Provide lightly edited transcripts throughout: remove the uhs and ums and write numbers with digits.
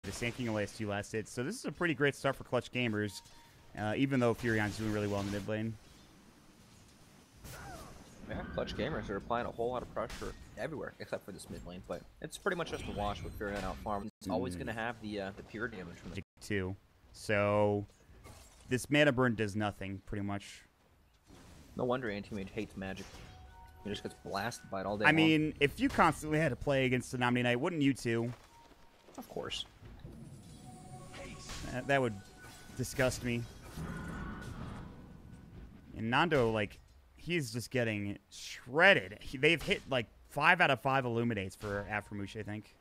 The Sand King only has 2 last hits. So this is a pretty great start for Clutch Gamers, even though Furion's doing really well in the mid lane. Yeah, Clutch Gamers are applying a whole lot of pressure everywhere except for this mid lane, but it's pretty much just a wash with Furion out farm. It's always going to have the pure damage from the too. So this mana burn does nothing, pretty much. No wonder Anti-Mage hates magic. He just gets blasted by it all day I long. mean, if you constantly had to play against an Omni Knight, wouldn't you too? Of course. That would disgust me. And Nando, like, he's just getting shredded. They've hit, like, 5 out of 5 Illuminates for Aframoosh, I think.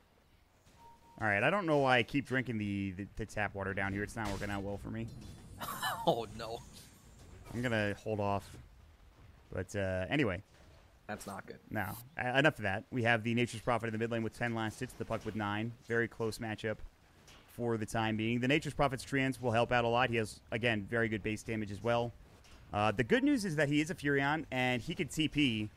Alright, I don't know why I keep drinking the tap water down here. It's not working out well for me. Oh, no. I'm going to hold off. But, anyway. That's not good. No. Enough of that. We have the Nature's Prophet in the mid lane with 10 last hits. The Puck with 9. Very close matchup for the time being. The Nature's Prophet's Treants will help out a lot. He has, again, very good base damage as well. The good news is that he is a Furion, and he can TP.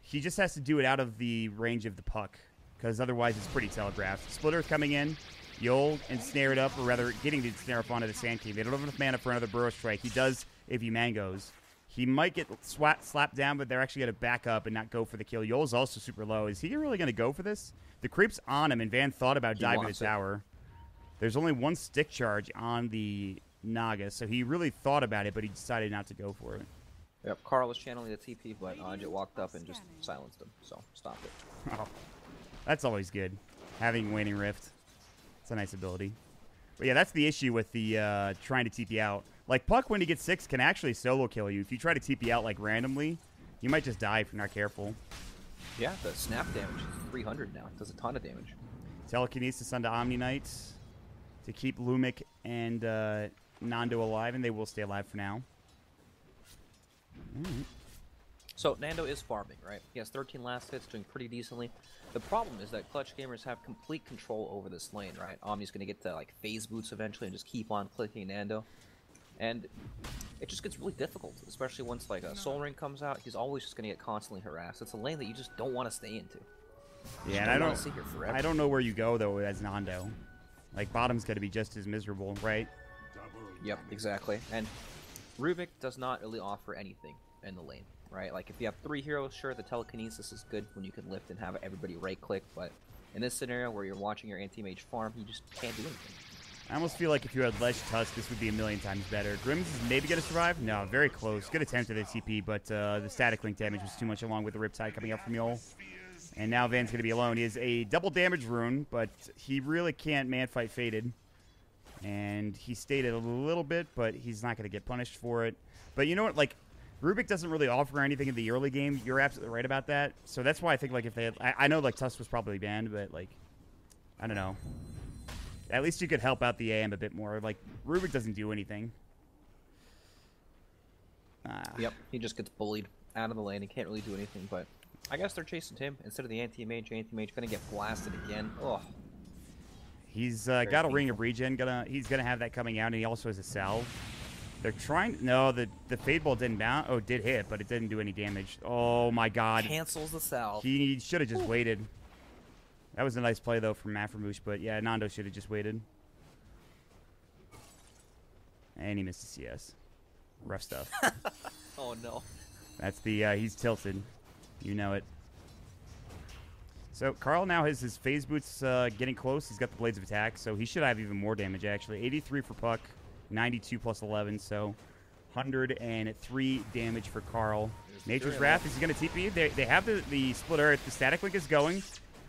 He just has to do it out of the range of the puck, because otherwise it's pretty telegraphed. Split Earth coming in. You'll ensnare it up, or rather getting the ensnare up onto the Sand King. They don't have enough mana for another Burrow Strike. He does if he mangoes. He might get slapped down, but they're actually going to back up and not go for the kill. Yol's also super low. Is he really going to go for this? The creep's on him, and Van thought about diving the tower. There's only 1 stick charge on the Naga, so he really thought about it, but he decided not to go for it. Yep, Carl was channeling the TP, but Ajit walked up and just silenced him, so stop it. Oh, that's always good, having Waning Rift. It's a nice ability. But yeah, that's the issue with the trying to TP out. Like, Puck, when he gets 6, can actually solo kill you. If you try to TP out, like, randomly, you might just die if you're not careful. Yeah, the snap damage is 300 now. It does a ton of damage. Telekinesis onto Omni Knight to keep Lumic and Nando alive, and they will stay alive for now. So, Nando is farming, right? He has 13 last hits, doing pretty decently. The problem is that Clutch Gamers have complete control over this lane, right? Omni's going to get to, like, phase boots eventually and just keep on clicking Nando. And it just gets really difficult, especially once, like, a Soul Ring comes out. He's always just going to get constantly harassed. It's a lane that you just don't want to stay into. Yeah, and I don't know where you go, though, as Nando. Like, bottom's going to be just as miserable, right? Yep, exactly. And Rubik does not really offer anything in the lane, right? Like, if you have 3 heroes, sure, the telekinesis is good when you can lift and have everybody right-click, but in this scenario where you're watching your anti-mage farm, you just can't do anything. I almost feel like if you had Ledge Tusk, this would be a million times better. Grims is maybe going to survive? No, very close. Good attempt at the TP, but the static link damage was too much along with the Riptide coming up from Yol. And now Van's going to be alone. He has a double damage rune, but he really can't man-fight Fated. And he stayed it a little bit, but he's not going to get punished for it. But you know what? Like, Rubik doesn't really offer anything in the early game. You're absolutely right about that. So that's why I think, like, if they had... I know, like, Tusk was probably banned, but, like, I don't know. At least you could help out the AM a bit more. Like, Rubik doesn't do anything. Yep, he just gets bullied out of the lane. He can't really do anything, but I guess they're chasing him instead of the anti-mage. Anti-mage gonna get blasted again. Oh. He's got a Ring of Regen. He's gonna have that coming out, and he also has a salve. They're trying... No, the Fade Ball didn't bounce. Oh, it did hit, but it didn't do any damage. Oh, my God. Cancels the salve. He should have just waited. That was a nice play, though, from Aframoosh, but yeah, Nando should have just waited. And he missed the CS. Rough stuff. Oh, no. That's the... he's tilted. You know it. So, Carl now has his phase boots getting close. He's got the Blades of Attack, so he should have even more damage, actually. 83 for Puck, 92 plus 11, so 103 damage for Carl. Nature's Wrath, is he going to TP? They have the Split Earth. The Static Link is going.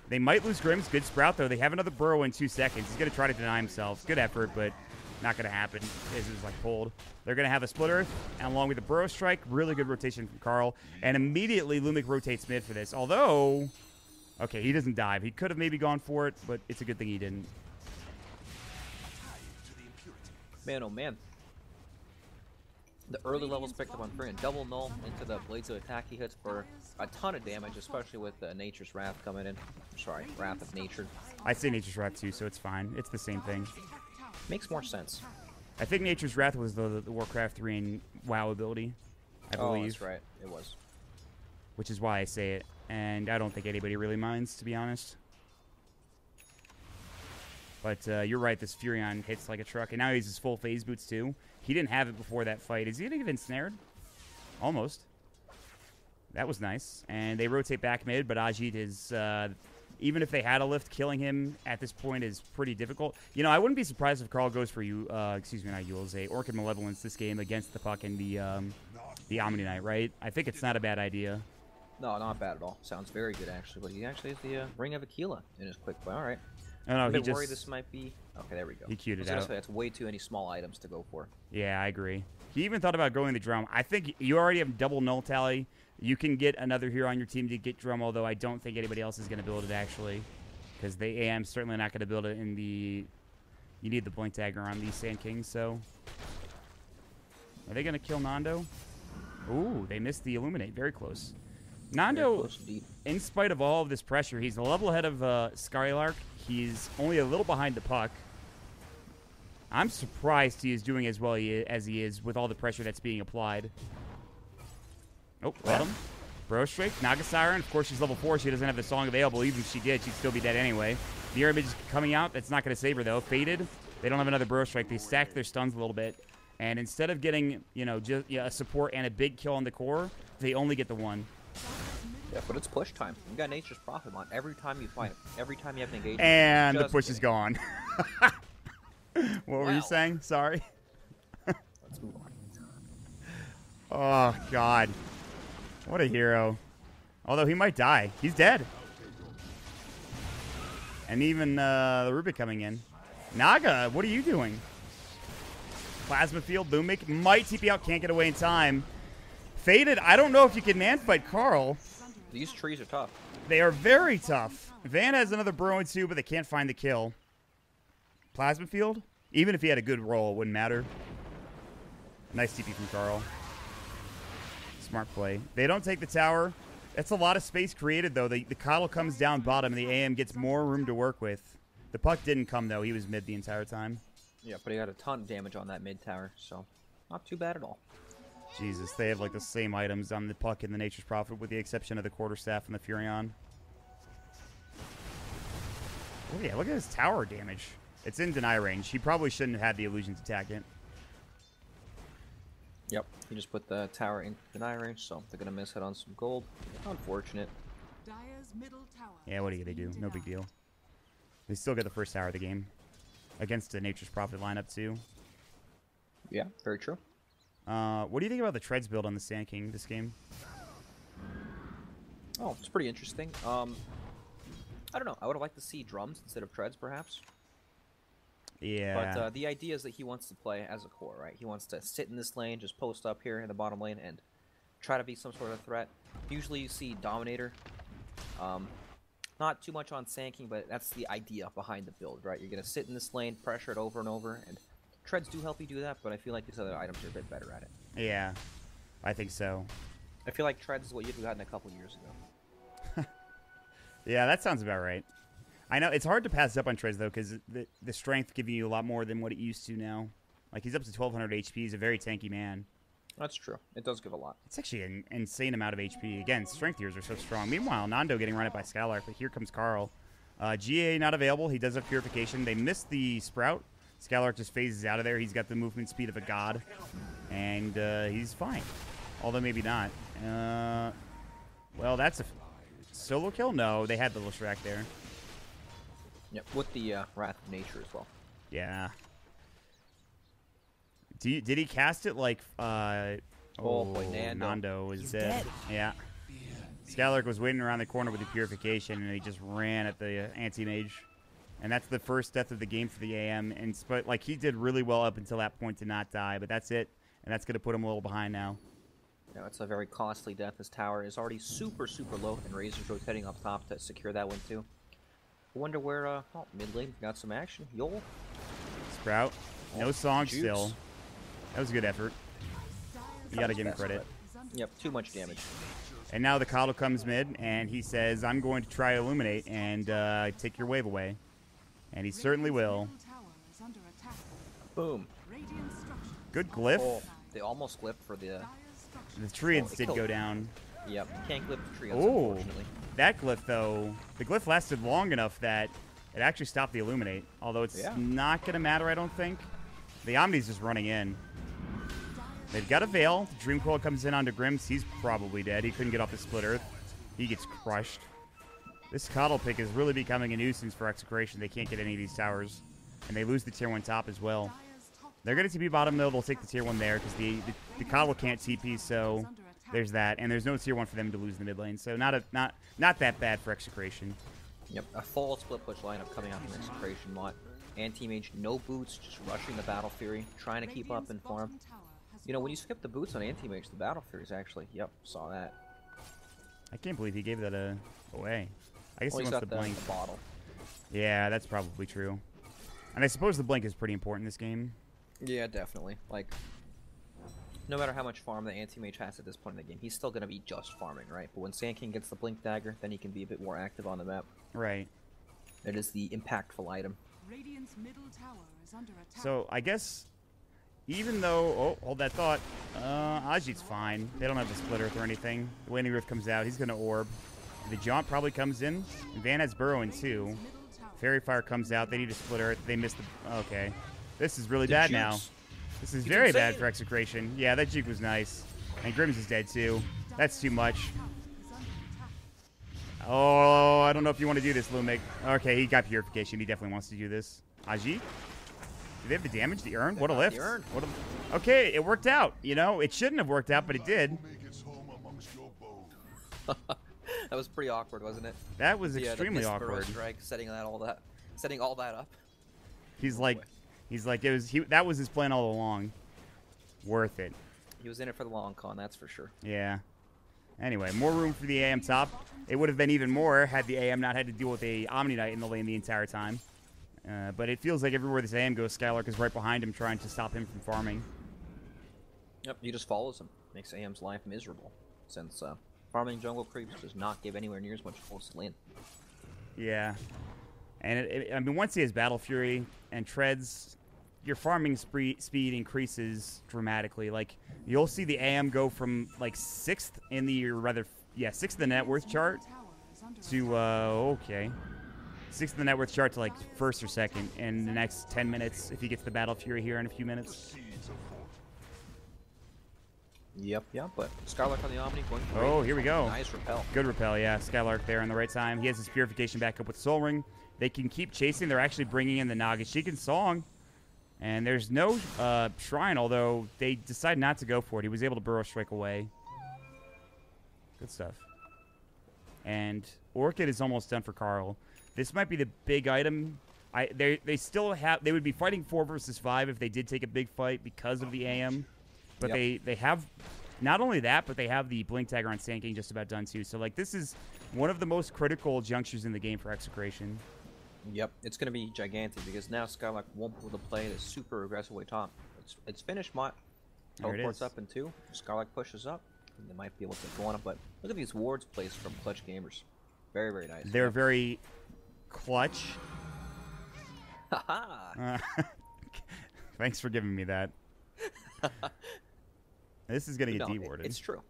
They might lose Grims. Good Sprout, though. They have another Burrow in 2 seconds. He's going to try to deny himself. Good effort, but not going to happen. This is, like, pulled. They're going to have a Split Earth, and along with the Burrow Strike, really good rotation from Carl. And immediately, Lumic rotates mid for this. Although, okay, he doesn't dive. He could have maybe gone for it, but it's a good thing he didn't. Man, oh, man. The early levels picked up on Furion. Double null into the Blades of Attack. He hits for a ton of damage, especially with Nature's Wrath coming in. Sorry, Wrath of Nature. I say Nature's Wrath too, so it's fine. It's the same thing. Makes more sense. I think Nature's Wrath was the Warcraft 3 and WoW ability, I believe. Oh, that's right. It was. Which is why I say it. And I don't think anybody really minds, to be honest. But you're right, this Furion hits like a truck. And now he uses full phase boots, too. He didn't have it before that fight. Is he going to get ensnared? Almost. That was nice. And they rotate back mid, but Ajit is... even if they had a lift, killing him at this point is pretty difficult. You know, I wouldn't be surprised if Carl goes for you. Excuse me, not Yulze. Orchid Malevolence this game against the puck and the Omni Knight, right? I think it's not a bad idea. No, not bad at all. Sounds very good, actually. But he actually has the Ring of Aquila in his quick play. All right. Oh, no, I'm a bit worried this might be... Okay, there we go. He queued it out. That's way too many small items to go for. Yeah, I agree. He even thought about going the drum. I think you already have double null tally. You can get another hero on your team to get drum, although I don't think anybody else is going to build it, actually. Because the AM's certainly not going to build it in the... You need the blink dagger on these Sand Kings, so... Are they going to kill Nando? Ooh, they missed the Illuminate. Very close. Nando, close, in spite of all of this pressure, he's a level ahead of Skylark. He's only a little behind the puck. I'm surprised he is doing as well as he is with all the pressure that's being applied. Oh, got him. Bro Strike, Naga Siren. Of course, she's level 4. She doesn't have the song available. Even if she did, she'd still be dead anyway. The air image is coming out. That's not going to save her, though. Faded. They don't have another Bro Strike. They stacked their stuns a little bit. And instead of getting, you know, just a support and a big kill on the core, they only get the one. Yeah, but it's push time. You got Nature's Prophet on every time you fight him. Every time you have an engagement. And the push is gone. What were you saying? Sorry. Let's move on. Oh, God. What a hero. Although he might die. He's dead. And even the Rubik coming in. Naga, what are you doing? Plasma Field, Boom Make might TP out, can't get away in time. Faded, I don't know if you can man-fight Carl. These trees are tough. They are very tough. Van has another Bro in 2, but they can't find the kill. Plasma Field? Even if he had a good roll, it wouldn't matter. Nice TP from Carl. Smart play. They don't take the tower. That's a lot of space created, though. The Coddle comes down bottom, and the AM gets more room to work with. The puck didn't come, though. He was mid the entire time. Yeah, but he got a ton of damage on that mid tower, so not too bad at all. Jesus, they have like the same items on the puck and the Nature's Prophet, with the exception of the Quarterstaff and the Furion. Oh yeah, look at his tower damage. It's in deny range. He probably shouldn't have had the illusions attack it. Yep, he just put the tower in deny range, so they're gonna miss it on some gold. Unfortunate. Yeah, what are you gonna do? No big deal. They still get the first tower of the game against the Nature's Prophet lineup too. Yeah, very true. What do you think about the Treads build on the Sand King this game? Oh, it's pretty interesting. I don't know. I would have liked to see drums instead of treads, perhaps. Yeah. But the idea is that he wants to play as a core, right? He wants to sit in this lane, just post up here in the bottom lane, and try to be some sort of threat. Usually you see Dominator. Not too much on Sand King, but that's the idea behind the build, right? You're going to sit in this lane, pressure it over and over, and treads do help you do that, but I feel like these other items are a bit better at it. Yeah, I think so. I feel like treads is what you'd have gotten a couple years ago. Yeah, that sounds about right. I know, it's hard to pass up on treads, though, because the strength giving you a lot more than what it used to now. Like, he's up to 1,200 HP. He's a very tanky man. That's true. It does give a lot. It's actually an insane amount of HP. Again, strength tiers are so strong. Meanwhile, Nando getting run up by Skylark, but here comes Carl. GA not available. He does have Purification. They missed the Sprout. Skylark just phases out of there. He's got the movement speed of a god. And he's fine. Although maybe not. Well, that's a solo kill? No, they had the Leshrac there. Yep, with the Wrath of Nature as well. Yeah. Did he cast it like... oh boy, Nando is dead. Yeah. Skylark was waiting around the corner with the Purification, and he just ran at the anti-mage. And that's the first death of the game for the AM. And like, he did really well up until that point to not die, but that's it. And that's going to put him a little behind now. Yeah, it's a very costly death. His tower is already super, super low, and Razor's rotating up top to secure that one too. I wonder where, oh, mid lane got some action. Yol. Sprout. No song Juice. still. That was a good effort. You got to give him credit. Yep, too much damage. And now the Coddle comes mid, and he says, I'm going to try Illuminate and take your wave away. And he certainly will. Boom. Good glyph. Oh, they almost glyphed for the... The Treants did go down. Yep, can't glyph the Treants, Oh, unfortunately. that glyph, though, the glyph lasted long enough that It actually stopped the Illuminate, although it's Yeah. not going to matter, I don't think. The Omni's just running in. They've got a Veil. The Dream Coil comes in onto Grims. He's probably dead. He couldn't get off the Split Earth. He gets crushed. This Coddle pick is really becoming a nuisance for Execration. They can't get any of these towers. And they lose the tier 1 top as well. They're going to TP bottom, though. They'll take the tier 1 there because the Coddle can't TP, so there's that. And there's no tier 1 for them to lose in the mid lane. So not that bad for Execration. Yep, a full split push lineup coming out from Execration. Mott. Anti-mage, no boots, just rushing the Battle Fury, trying to keep up in farm. You know, when you skip the boots on anti-mage, the Battle Fury is actually, yep, saw that. I can't believe he gave that away. I guess Well, he he's wants got the blink. the bottle. Yeah, that's probably true. And I suppose the blink is pretty important in this game. Yeah, definitely. Like, no matter how much farm the anti-mage has at this point in the game, he's still going to be just farming, right? But when Sand King gets the blink dagger, then he can be a bit more active on the map. Right. It is the impactful item. Radiant's middle tower is under attack. So I guess even though hold that thought, Ajit's fine. They don't have the Split Earth or anything. The Waning Rift comes out. He's gonna orb. The Jaunt probably comes in. And Van has Burrow in too. Fairy Fire comes out. They need a Split Earth. They missed the. Okay, this is really bad now. This is very bad for Execration. Yeah, that juke was nice. And Grims is dead too. That's too much. Oh, I don't know if you want to do this, Lumik. Okay, he got Purification. He definitely wants to do this. Ajit? Do they have the damage? The Urn? What a lift. What a... Okay, it worked out. You know, it shouldn't have worked out, but it did. That was pretty awkward, wasn't it? That was Yeah, extremely the Burrow awkward. strike, setting all that up. He's like, that was his plan all along. Worth it. He was in it for the long con, that's for sure. Yeah. Anyway, more room for the AM top. It would have been even more had the AM not had to deal with a Omni Knight in the lane the entire time. But it feels like everywhere this AM goes, Skylark is right behind him trying to stop him from farming. Yep, he just follows him. Makes AM's life miserable, since farming jungle creeps does not give anywhere near as much close lane. Yeah. And, I mean, once he has Battle Fury and treads, your farming speed increases dramatically. Like, you'll see the AM go from, like, 6th in the, or rather, yeah, 6th in the net worth chart to, okay. 6th in the net worth chart to, like, 1st or 2nd in the next 10 minutes if he gets the Battle Fury here in a few minutes. Yep, but Skylark on the Omni going for Oh, here we go. Nice repel. Good repel, yeah. Skylark there in the right time. He has his Purification back up with Soul Ring. They can keep chasing. They're actually bringing in the Nagashikan Song. And there's no Shrine, although they decide not to go for it. He was able to Burrow Strike away. Good stuff. And Orchid is almost done for Carl. This might be the big item. They still have... They would be fighting 4 versus 5 if they did take a big fight because of the AM. But they have... Not only that, but they have the Blink Dagger on Sand King just about done too. So, like, this is one of the most critical junctures in the game for Execration. Yep, it's going to be gigantic because now Skylark won't be able to play the super aggressive way top. It's finished, Mott. Teleports up in 2. Skylark pushes up. And they might be able to go on it, but look at these wards placed from Clutch Gamers. Very, very nice. They're very clutch. Haha! Thanks for giving me that. This is going to get No, dewarded. It's true.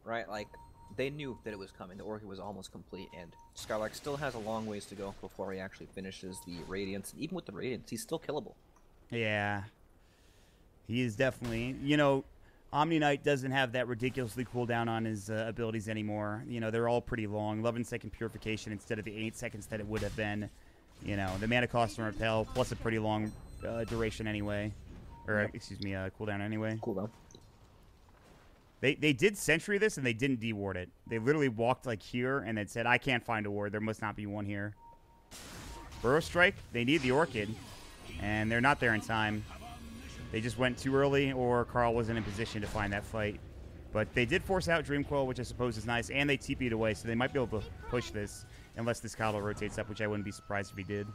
Right? Like, they knew that it was coming. The Orchid was almost complete, and Skylark still has a long ways to go before he actually finishes the Radiance. And even with the Radiance, he's still killable. Yeah. He is definitely... You know, Omni Knight doesn't have that ridiculously cooldown on his abilities anymore. You know, they're all pretty long. 11-second Purification instead of the 8 seconds that it would have been. You know, the mana cost and repel, plus a pretty long duration anyway. Or, excuse me, cooldown anyway. Cooldown. They did Sentry this, and they didn't deward it. They literally walked, like, here, and then said, I can't find a ward. There must not be one here. Burrow Strike, they need the Orchid, and they're not there in time. They just went too early, or Carl wasn't in position to find that fight. But they did force out Dream Coil, which I suppose is nice, and they TP'd away, so they might be able to push this, unless this Coddle rotates up, which I wouldn't be surprised if he did.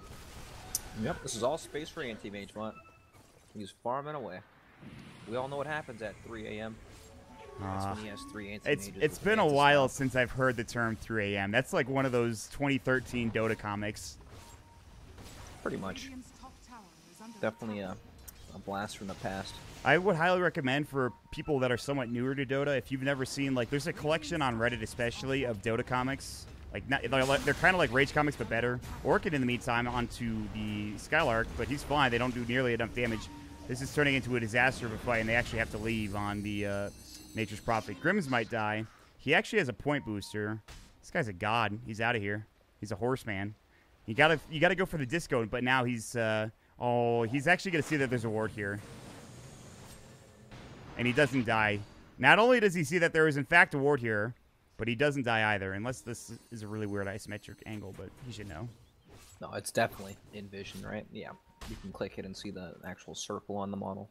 Yep, this is all space for Anti-Mage, Mott. He's farming away. We all know what happens at 3 a.m. That's when he has 3 Anti-Mages. It's been a while since I've heard the term 3 a.m. That's like one of those 2013 Dota comics. Pretty much. Definitely a blast from the past. I would highly recommend for people that are somewhat newer to Dota, if you've never seen, like, there's a collection on Reddit especially of Dota comics Like they're kind of like Rage Comics, but better. Orchid in the meantime onto the Skylark, but he's fine. They don't do nearly enough damage. This is turning into a disaster of a fight, and they actually have to leave on the Nature's Prophet. Grims might die. He actually has a point booster. This guy's a god. He's out of here. He's a horseman. You gotta go for the disco, but now he's he's actually gonna see that there's a ward here, and he doesn't die. Not only does he see that there is in fact a ward here, but he doesn't die either, unless this is a really weird isometric angle, but he should know. No, it's definitely in vision, right? Yeah, you can click it and see the actual circle on the model.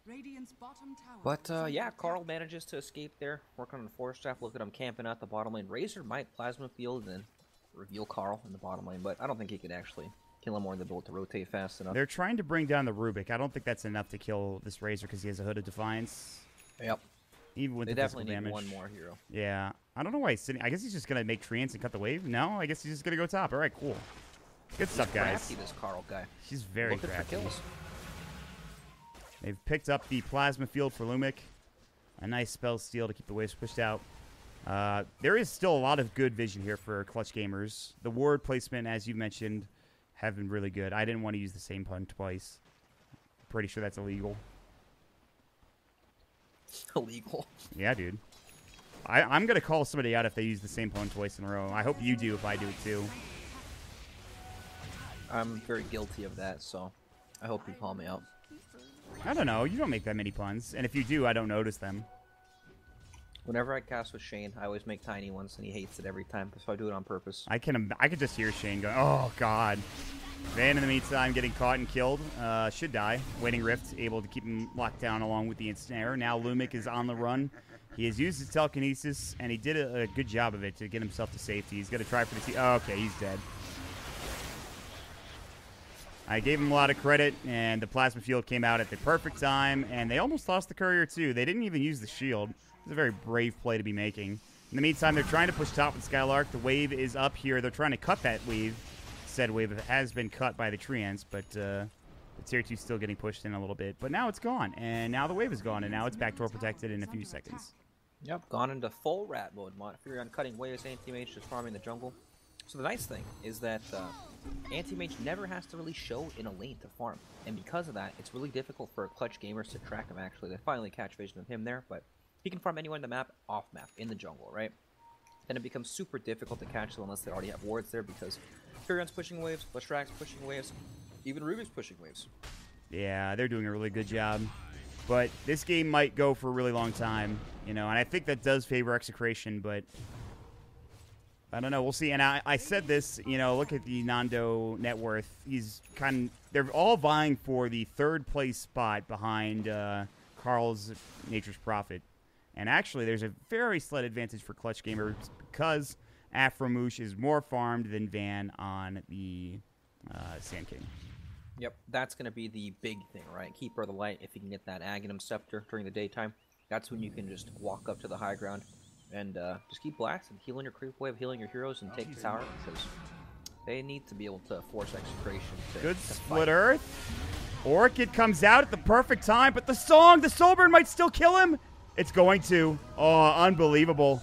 Radiant's bottom tower But yeah, Carl manages to escape there, working on the force staff. Look at him camping out the bottom lane. Razor might plasma field and then reveal Carl in the bottom lane, but I don't think he could actually kill him or the ability to rotate fast enough. They're trying to bring down the Rubik. I don't think that's enough to kill this Razor because he has a Hood of Defiance. Yep. Even with They the physical definitely need damage. one more hero. Yeah. I don't know why he's sitting. I guess he's just going to make treants and cut the wave. No, I guess he's just going to go top. All right, cool. Good stuff, guys. Crafty, this Carl guy. He's very Looking for crafty. kills. They've picked up the Plasma Field for Lumic. A nice spell steal to keep the waves pushed out. There is still a lot of good vision here for Clutch Gamers. The ward placement, as you mentioned, have been really good. I didn't want to use the same pun twice. Pretty sure that's illegal. Illegal. Yeah, dude. I'm going to call somebody out if they use the same pun twice in a row. I hope you do if I do it too. I'm very guilty of that, so I hope you call me out. I don't know. You don't make that many puns. And if you do, I don't notice them. Whenever I cast with Shane, I always make tiny ones, and he hates it every time, so I do it on purpose. I can just hear Shane going, oh, God. Van, in the meantime, getting caught and killed. Should die. Waiting Rift, able to keep him locked down along with the Ensnare. Now Lumic is on the run. He has used his telekinesis, and he did a good job of it to get himself to safety. He's going to try for the T. Oh, okay, he's dead. I gave him a lot of credit, and the Plasma Field came out at the perfect time, and they almost lost the Courier, too. They didn't even use the shield. It's a very brave play to be making. In the meantime, they're trying to push top with Skylark. The wave is up here. They're trying to cut that wave. Said wave has been cut by the Treants, but the Tier 2 is still getting pushed in a little bit. But now it's gone, and now the wave is gone, and now it's backdoor protected in a few seconds. Yep, gone into full rat mode. Figure on cutting waves, anti-mage just farming the jungle. So the nice thing is that anti-mage never has to really show in a lane to farm. And because of that, it's really difficult for Clutch Gamers to track him actually. They finally catch vision of him there, but he can farm anywhere in the map, off map, in the jungle, right? Then it becomes super difficult to catch them unless they already have wards there because Furion's pushing waves, Leshrax's pushing waves, even Rubik's pushing waves. Yeah, they're doing a really good job. But this game might go for a really long time, you know, and I think that does favor Execration, but I don't know. We'll see. And I said this, you know, look at the Nando net worth. They're all vying for the third place spot behind Carl's Nature's Prophet. And actually, there's a very slight advantage for Clutch Gamers because Afromoosh is more farmed than Van on the Sand King. Yep, that's going to be the big thing, right? Keeper of the Light, if you can get that Aghanim Scepter during the daytime, that's when you can just walk up to the high ground and just keep blasting, healing your creep wave, healing your heroes, and take the tower because they need to be able to force Execration to Good to split fight. Earth. Orchid comes out at the perfect time, but the Soulburn might still kill him. It's going to. Oh, unbelievable.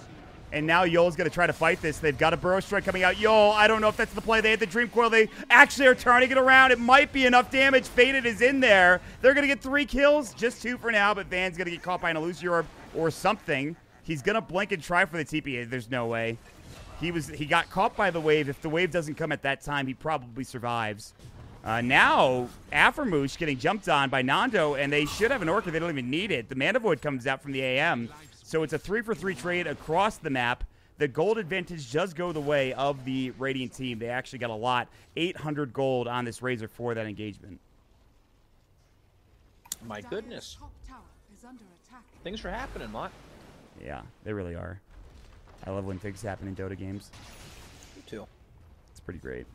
And now Yoel's going to try to fight this. They've got a Burrow Strike coming out. Yoel, I don't know if that's the play. They had the Dream Coil. They actually are turning it around. It might be enough damage. Faded is in there. They're going to get 3 kills. Just 2 for now, but Van's going to get caught by an Illusion Orb or something. He's going to blink and try for the TP. There's no way. He got caught by the wave. If the wave doesn't come at that time, he probably survives. Now, Afromoosh getting jumped on by Nando, and they should have an Orchid. They don't even need it. The Mana Void comes out from the AM. So it's a 3-for-3 trade across the map. The gold advantage does go the way of the Radiant team. They actually got a lot. 800 gold on this Razor for that engagement. My goodness. Top tower is under attack. Things are happening, Mott. Yeah, they really are. I love when things happen in Dota games. Me too. It's pretty great.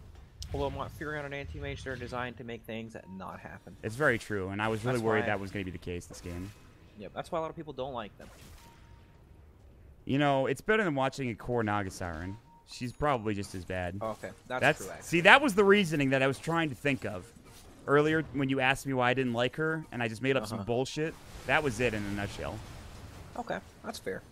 Although Mott, Furion and Anti-Mage, they're designed to make things that not happen. It's very true, and I was really That's worried why- that was going to be the case this game. Yep, that's why a lot of people don't like them. You know, it's better than watching a core Naga Siren. She's probably just as bad. Oh, okay, that's true, actually. See, that was the reasoning that I was trying to think of earlier when you asked me why I didn't like her, and I just made up some bullshit. That was it in a nutshell. Okay, that's fair.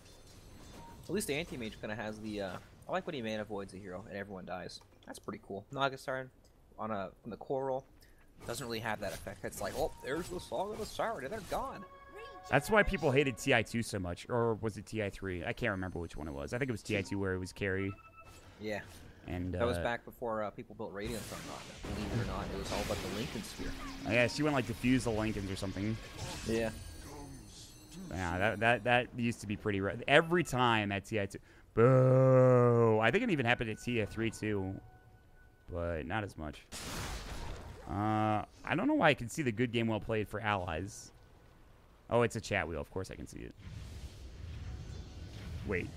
At least the Anti-Mage kind of has the I like when he mana avoids a hero and everyone dies. That's pretty cool. Nagasarn on the core roll doesn't really have that effect. It's like, oh, there's the Song of the Siren, and they're gone. That's why people hated TI2 so much. Or was it TI3? I can't remember which one it was. I think it was TI2 where it was carry. Yeah. And that was back before people built Radiance on Dota. Believe it or not, it was all about the Lincoln Sphere. Yeah, she went like diffuse the Lincolns or something. Yeah. Yeah, that used to be pretty rough. Every time at TI2. Boo! I think it even happened at TI3 too. But not as much. I don't know why I can see the good game well played for allies. Oh, it's a chat wheel. Of course I can see it. Wait.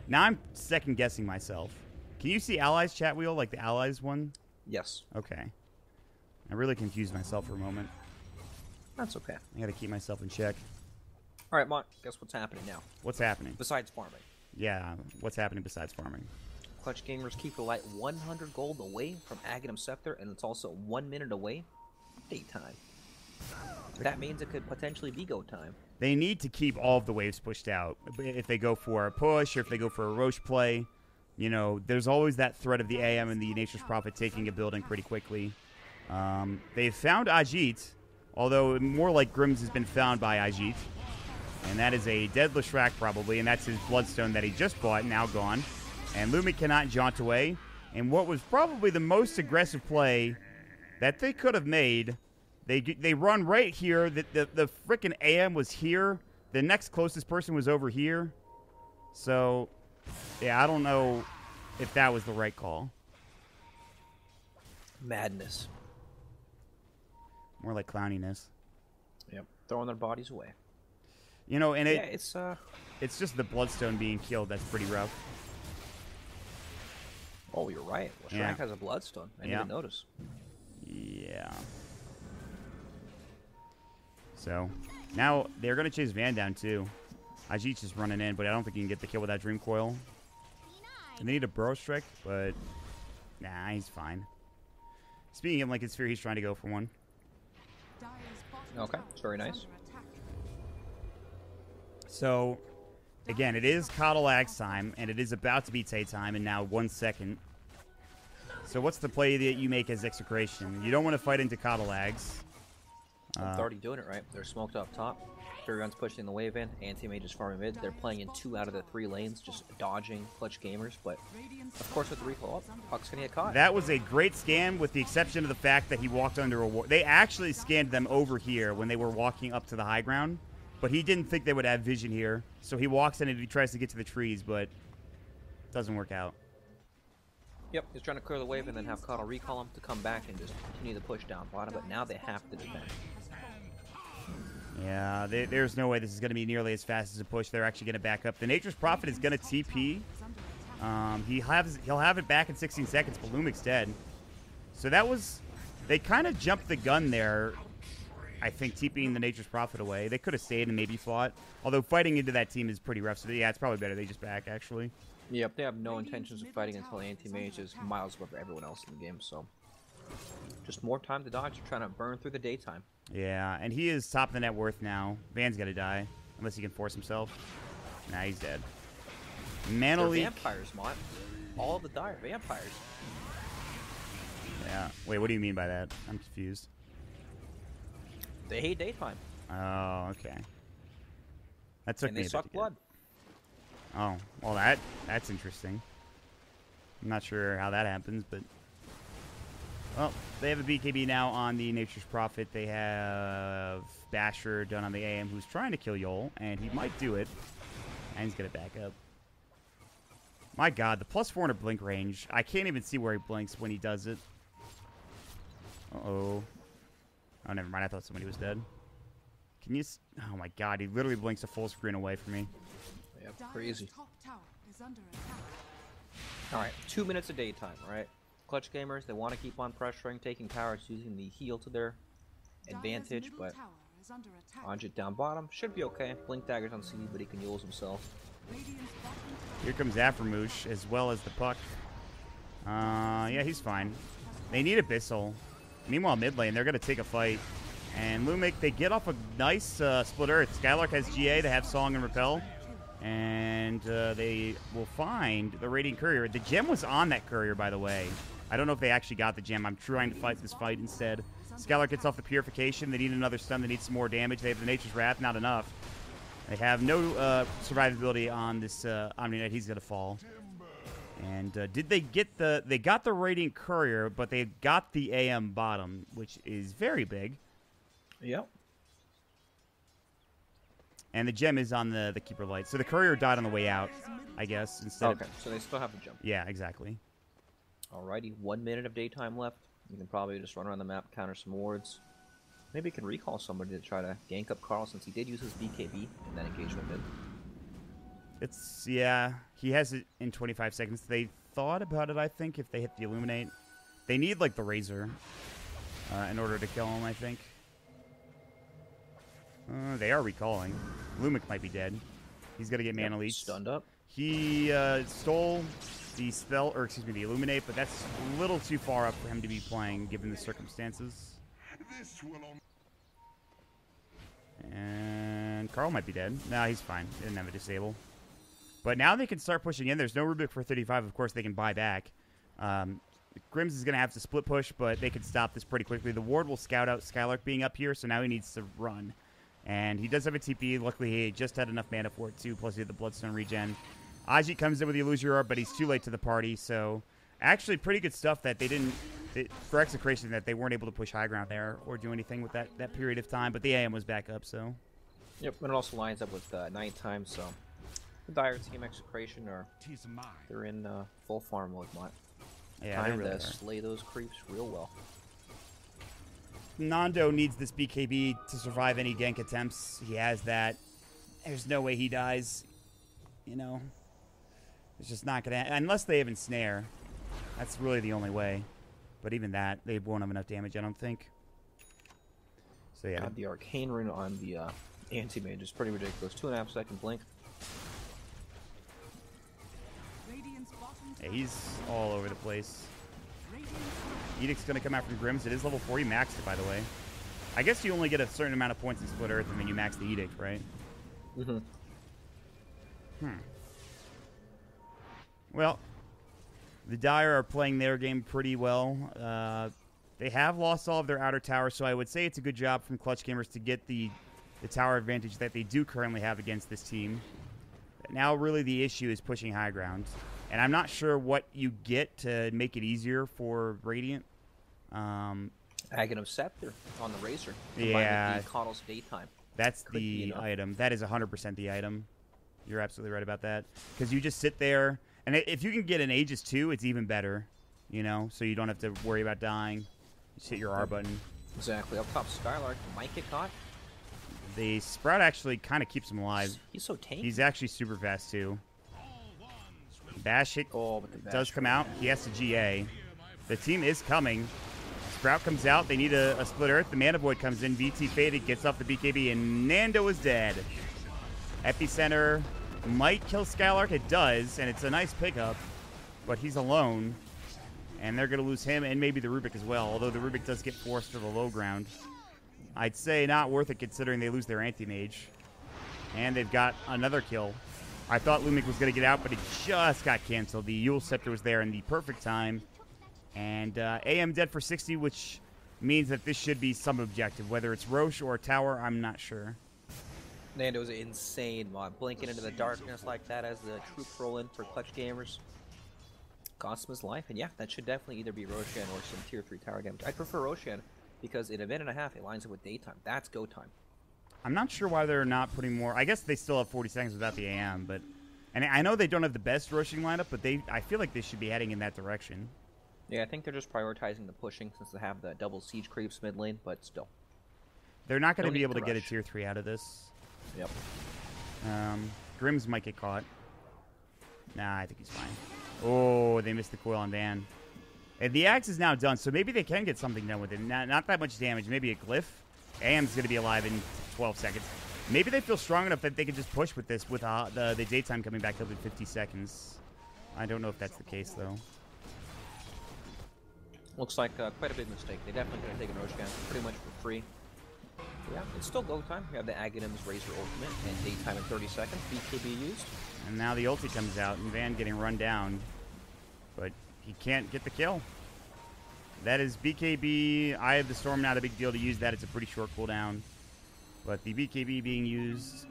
Now I'm second guessing myself. Can you see allies chat wheel, like the allies one? Yes. Okay. I really confused myself for a moment. That's okay. I gotta keep myself in check. All right, Mont, guess what's happening now? What's happening? Besides farming. Yeah, what's happening besides farming? Clutch Gamers keep the light 100 gold away from Aghanim Scepter, and it's also 1 minute away from daytime. That means it could potentially be go time. They need to keep all of the waves pushed out. If they go for a push or if they go for a Roche play, you know, there's always that threat of the AM and the Nature's Prophet taking a building pretty quickly. They've found Ajit, although more like Grimm's has been found by Ajit. And that is a dead Leshrac probably, and that's his Bloodstone that he just bought, now gone. And Lumik cannot jaunt away. And what was probably the most aggressive play that they could have made, they run right here. The frickin' AM was here. The next closest person was over here. So, yeah, I don't know if that was the right call. Madness. More like clowniness. Yep, throwing their bodies away. You know, and it's just the Bloodstone being killed that's pretty rough. Oh, you're right. Well, Shrek has a Bloodstone. I didn't notice. Yeah. So, now they're going to chase Van down, too. Ajit's just running in, but I don't think he can get the kill with that Dream Coil. And they need a Burrow Strike, but nah, he's fine. Speaking of Lincoln Sphere, he's trying to go for one. Okay, it's very nice. So, again, it is Coddleag's time, and it is about to be Tay time, and now 1 second. So what's the play that you make as Execration? You don't want to fight into Coddleag's. They're already doing it, right? They're smoked up top. Furigon's pushing the wave in. Anti-Mage is farming mid. They're playing in 2 out of the 3 lanes, just dodging Clutch Gamers. But, of course, with the recoil, Puck's going to get caught. That was a great scan with the exception of the fact that he walked under a ward. They actually scanned them over here when they were walking up to the high ground. But he didn't think they would have vision here. So he walks in and he tries to get to the trees, but doesn't work out. Yep, he's trying to clear the wave and then have Coddle recall him to come back and just continue the push down bottom. But now they have to defend. Yeah, there's no way this is going to be nearly as fast as a push. They're actually going to back up. The Nature's Prophet is going to TP. He'll have it back in 16 seconds, but Lumik's dead. So that was... They kind of jumped the gun there, I think, TPing the Nature's Prophet away. They could have stayed and maybe fought. Although fighting into that team is pretty rough. So yeah, it's probably better they just back, actually. Yep, they have no intentions of fighting until Anti-Mage is miles above everyone else in the game, so... Just more time to dodge. You're trying to burn through the daytime. Yeah, and he is top of the net worth now. Van's got to die, unless he can force himself. Nah, he's dead. Mana Leak. Vampires, Mont. All of the dire vampires. Yeah. Wait, what do you mean by that? I'm confused. They hate daytime. Oh, okay. That took and me they a suck bit to blood. get. Oh, well, that's interesting. I'm not sure how that happens, but... Well, they have a BKB now on the Nature's Prophet. They have Basher done on the AM, who's trying to kill Yol, and he might do it. And he's going to back up. My god, the plus 400 blink range. I can't even see where he blinks when he does it. Uh-oh. Oh, never mind. I thought somebody was dead. Can you... Oh my god, he literally blinks a full screen away from me. Yep, crazy. Alright, 2 minutes of daytime, right? Clutch Gamers, they want to keep on pressuring, taking towers, using the heal to their advantage, but Anjit down bottom should be okay. Blink Dagger's on CD, but he can use himself. Here comes Aframoosh, as well as the Puck. Yeah, he's fine. They need Abyssal. Meanwhile, mid lane, they're going to take a fight. And Lumik, they get off a nice split earth. Skylark has GA, they have Song and Repel. And they will find the Radiant Courier. The gem was on that Courier, by the way. I don't know if they actually got the gem. I'm trying to fight this fight instead. Skylark gets off the Purification. They need another stun. They need some more damage. They have the Nature's Wrath. Not enough. They have no survivability on this Omni Knight. He's going to fall. And did they get the... They got the Radiant Courier, but they got the AM bottom, which is very big. Yep. And the gem is on the Keeper Light. So the Courier died on the way out, I guess, instead Okay, so they still have the gem. Yeah, exactly. Alrighty, 1 minute of daytime left. You can probably just run around the map, counter some wards. Maybe you can recall somebody to try to gank up Carl, since he did use his BKB in that engagement mid. It's, yeah, he has it in 25 seconds. They thought about it, I think, if they hit the Illuminate. They need, like, the Razor in order to kill him, I think. They are recalling. Lumic might be dead. He's going to get Mana Leech. Stunned up. He stole the spell, or excuse me, the Illuminate, but that's a little too far up for him to be playing, given the circumstances. And Carl might be dead. No, he's fine. He didn't have a disable. But now they can start pushing in. There's no Rubik for 35. Of course, they can buy back. Grims is going to have to split push, but they can stop this pretty quickly. The ward will scout out Skylark being up here, so now he needs to run. And he does have a TP. Luckily, he just had enough mana for it, too, plus he had the Bloodstone regen. Ajit comes in with the Illusion Orb, but he's too late to the party, so actually pretty good stuff that they didn't, for Execration, that they weren't able to push high ground there or do anything with that period of time, but the AM was back up, so. Yep, and it also lines up with nighttime, so the Dire team Execration they're in full farm mode, Yeah, time really to are. slay those creeps real well. Nando needs this BKB to survive any gank attempts. He has that. There's no way he dies. You know, it's just not going to... Unless they even snare. That's really the only way. But even that, they won't have enough damage, I don't think. So, yeah. God, the Arcane Rune on the Anti-Mage is pretty ridiculous. 2.5 second blink. Radiant's bottom Yeah, he's all over the place. Radiant's Edict's going to come out from Grims. It is level 4. You maxed it, by the way. I guess you only get a certain amount of points in Split Earth, and then you max the Edict, right? Mm-hmm. Well, the Dire are playing their game pretty well. They have lost all of their outer towers, so I would say it's a good job from Clutch Gamers to get the tower advantage that they do currently have against this team. Now, really, the issue is pushing high ground. And I'm not sure what you get to make it easier for Radiant. Aghanim Scepter on the Razor. Yeah. With the Coddle's Daytime. That's Could be the enough. item. That is 100% the item. You're absolutely right about that. Because you just sit there, and if you can get an Aegis too, it's even better. You know, so you don't have to worry about dying. You just hit your R button. Exactly. Up top, Skylark might get caught. The Sprout actually kind of keeps him alive. He's so tanky. He's actually super fast too. Bash hit Oh, but the bash does come out. He has to GA. The team is coming. Sprout comes out. They need a split earth. The Mana Void comes in. VT faded, gets off the BKB, and Nando is dead. Epicenter might kill Skylark. It does, and it's a nice pickup, but he's alone. And they're going to lose him and maybe the Rubik as well, although the Rubik does get forced to the low ground. I'd say not worth it considering they lose their Anti-Mage. And they've got another kill. I thought Lumic was going to get out, but it just got canceled. The Yule Scepter was there in the perfect time. And AM dead for 60, which means that this should be some objective. Whether it's Roche or a tower, I'm not sure. Nando's insane mod. Blinking into the darkness like that as the troops roll in for Clutch Gamers. Cost him his life, and yeah, that should definitely either be Roshan or some tier 3 tower damage. I prefer Roshan because in a minute and a half it lines up with daytime. That's go time. I'm not sure why they're not putting more. I guess they still have 40 seconds without the AM, but and I know they don't have the best rushing lineup, but I feel like they should be heading in that direction. Yeah, I think they're just prioritizing the pushing since they have the double siege creeps mid lane, but still. They're not going to No be need able to to get a rush. tier 3 out of this. Yep. Grims might get caught. Nah, I think he's fine. Oh, they missed the coil on Van. And the axe is now done, so maybe they can get something done with it. Not that much damage. Maybe a glyph. AM's going to be alive in 12 seconds. Maybe they feel strong enough that they can just push with this with the daytime coming back up in 50 seconds. I don't know if that's the case, though. Looks like quite a big mistake. They definitely could have taken Roshan pretty much for free. Yeah, it's still go time. You have the Aghanim's Razor Ultimate and daytime in 30 seconds. BKB used. And now the ulti comes out, and Van getting run down. But he can't get the kill. That is BKB. Eye of the Storm, not a big deal to use that. It's a pretty short cooldown. But the BKB being used...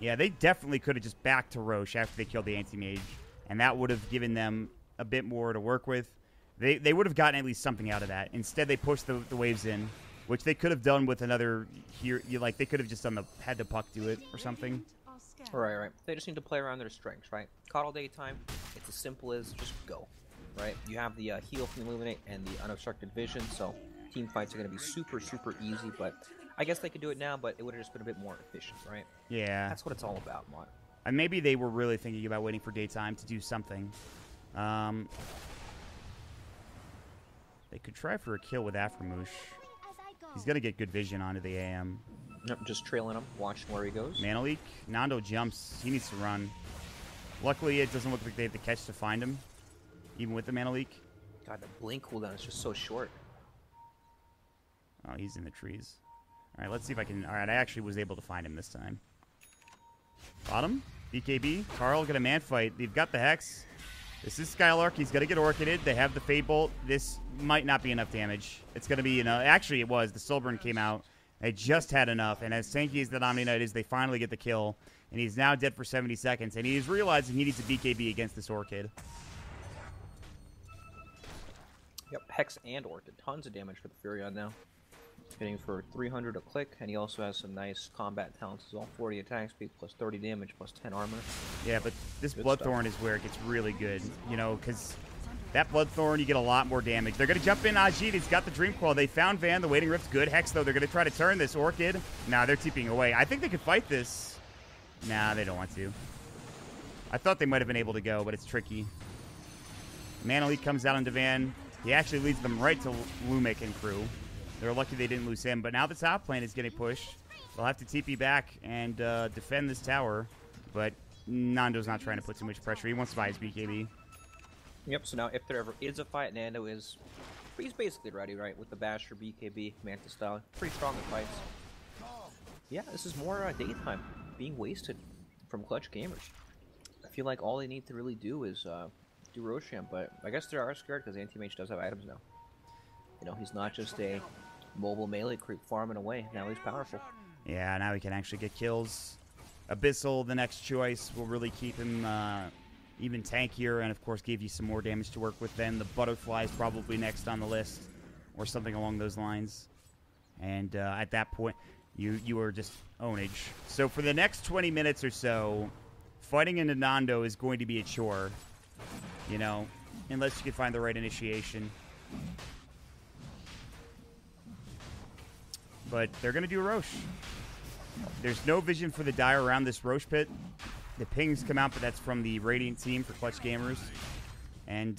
Yeah, they definitely could have just backed to Roche after they killed the Anti-Mage. And that would have given them a bit more to work with. They would have gotten at least something out of that. Instead, they pushed the waves in, which they could have done with another... Like, they could have just had the puck do it or something. Right. They just need to play around their strengths, right? Coddle daytime, it's as simple as just go, right? You have the heal from Illuminate and the unobstructed vision, so team fights are going to be super, super easy, but I guess they could do it now, but it would have just been a bit more efficient, right? Yeah. That's what it's all about, Mott. And maybe they were really thinking about waiting for daytime to do something. They could try for a kill with Aframoosh. He's going to get good vision onto the AM. Yep, just trailing him, watching where he goes. Mana leak. Nando jumps. He needs to run. Luckily, it doesn't look like they have to catch to find him, even with the mana leak. God, the blink cooldown is just so short. Oh, he's in the trees. All right, let's see if I can... All right, I actually was able to find him this time. Bottom. BKB. Carl get a man fight. They've got the Hex. This is Skylark. He's going to get Orchided. They have the Fade Bolt. This might not be enough damage. It's going to be enough. Actually, it was. The Soulburn came out. They just had enough. And as tanky as the Omni Knight is, they finally get the kill. And he's now dead for 70 seconds. And he's realizing he needs a BKB against this Orchid. Yep, Hex and Orchid. Tons of damage for the Furion now. Hitting for 300 a click, and he also has some nice combat talents as well. 40 attack speed, plus 30 damage, plus 10 armor. Yeah, but this Good Bloodthorn is where it gets really good, you know, because that Bloodthorn, you get a lot more damage. They're going to jump in Ajit. He's got the Dream Coil. They found Van. The Waiting Rift's good. Hex, though, they're going to try to turn this Orchid. Nah, they're TPing away. I think they could fight this. Nah, they don't want to. I thought they might have been able to go, but it's tricky. Mana Leak comes out into Van. He actually leads them right to Lumic and crew. They're lucky they didn't lose him, but now the top lane is getting pushed. They'll have to TP back and defend this tower, but Nando's not trying to put too much pressure. He wants to buy his BKB. Yep, so now if there ever is a fight, Nando is... He's basically ready, right? With the Basher, BKB, Manta style. Pretty strong in fights. Yeah, this is more daytime being wasted from Clutch Gamers. I feel like all they need to really do is do Roshan, but I guess they are scared because Anti-Mage does have items now. You know, he's not just a mobile melee creep farming away. Now he's powerful. Yeah, now he can actually get kills. Abyssal, the next choice, will really keep him even tankier and, of course, give you some more damage to work with then. The Butterfly is probably next on the list or something along those lines. And at that point, you are just ownage. So for the next 20 minutes or so, fighting into Nando is going to be a chore, you know, unless you can find the right initiation. But they're going to do Roche. There's no vision for the die around this Roche pit. The pings come out, but that's from the Radiant team for Clutch Gamers. And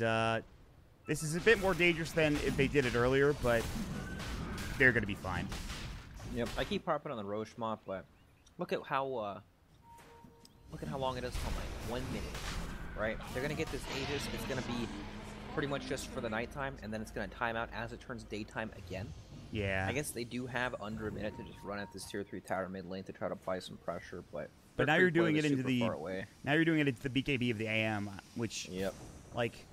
this is a bit more dangerous than if they did it earlier, but they're going to be fine. Yep, I keep harping on the Roche mop, but look at how long it is. Oh my, 1 minute, right? They're going to get this Aegis. It's going to be pretty much just for the nighttime, and then it's going to time out as it turns daytime again. Yeah. I guess they do have under a minute to just run at this tier 3 tower mid lane to try to apply some pressure, but now you're doing it into the now you're doing it into the BKB of the AM, which yep. Like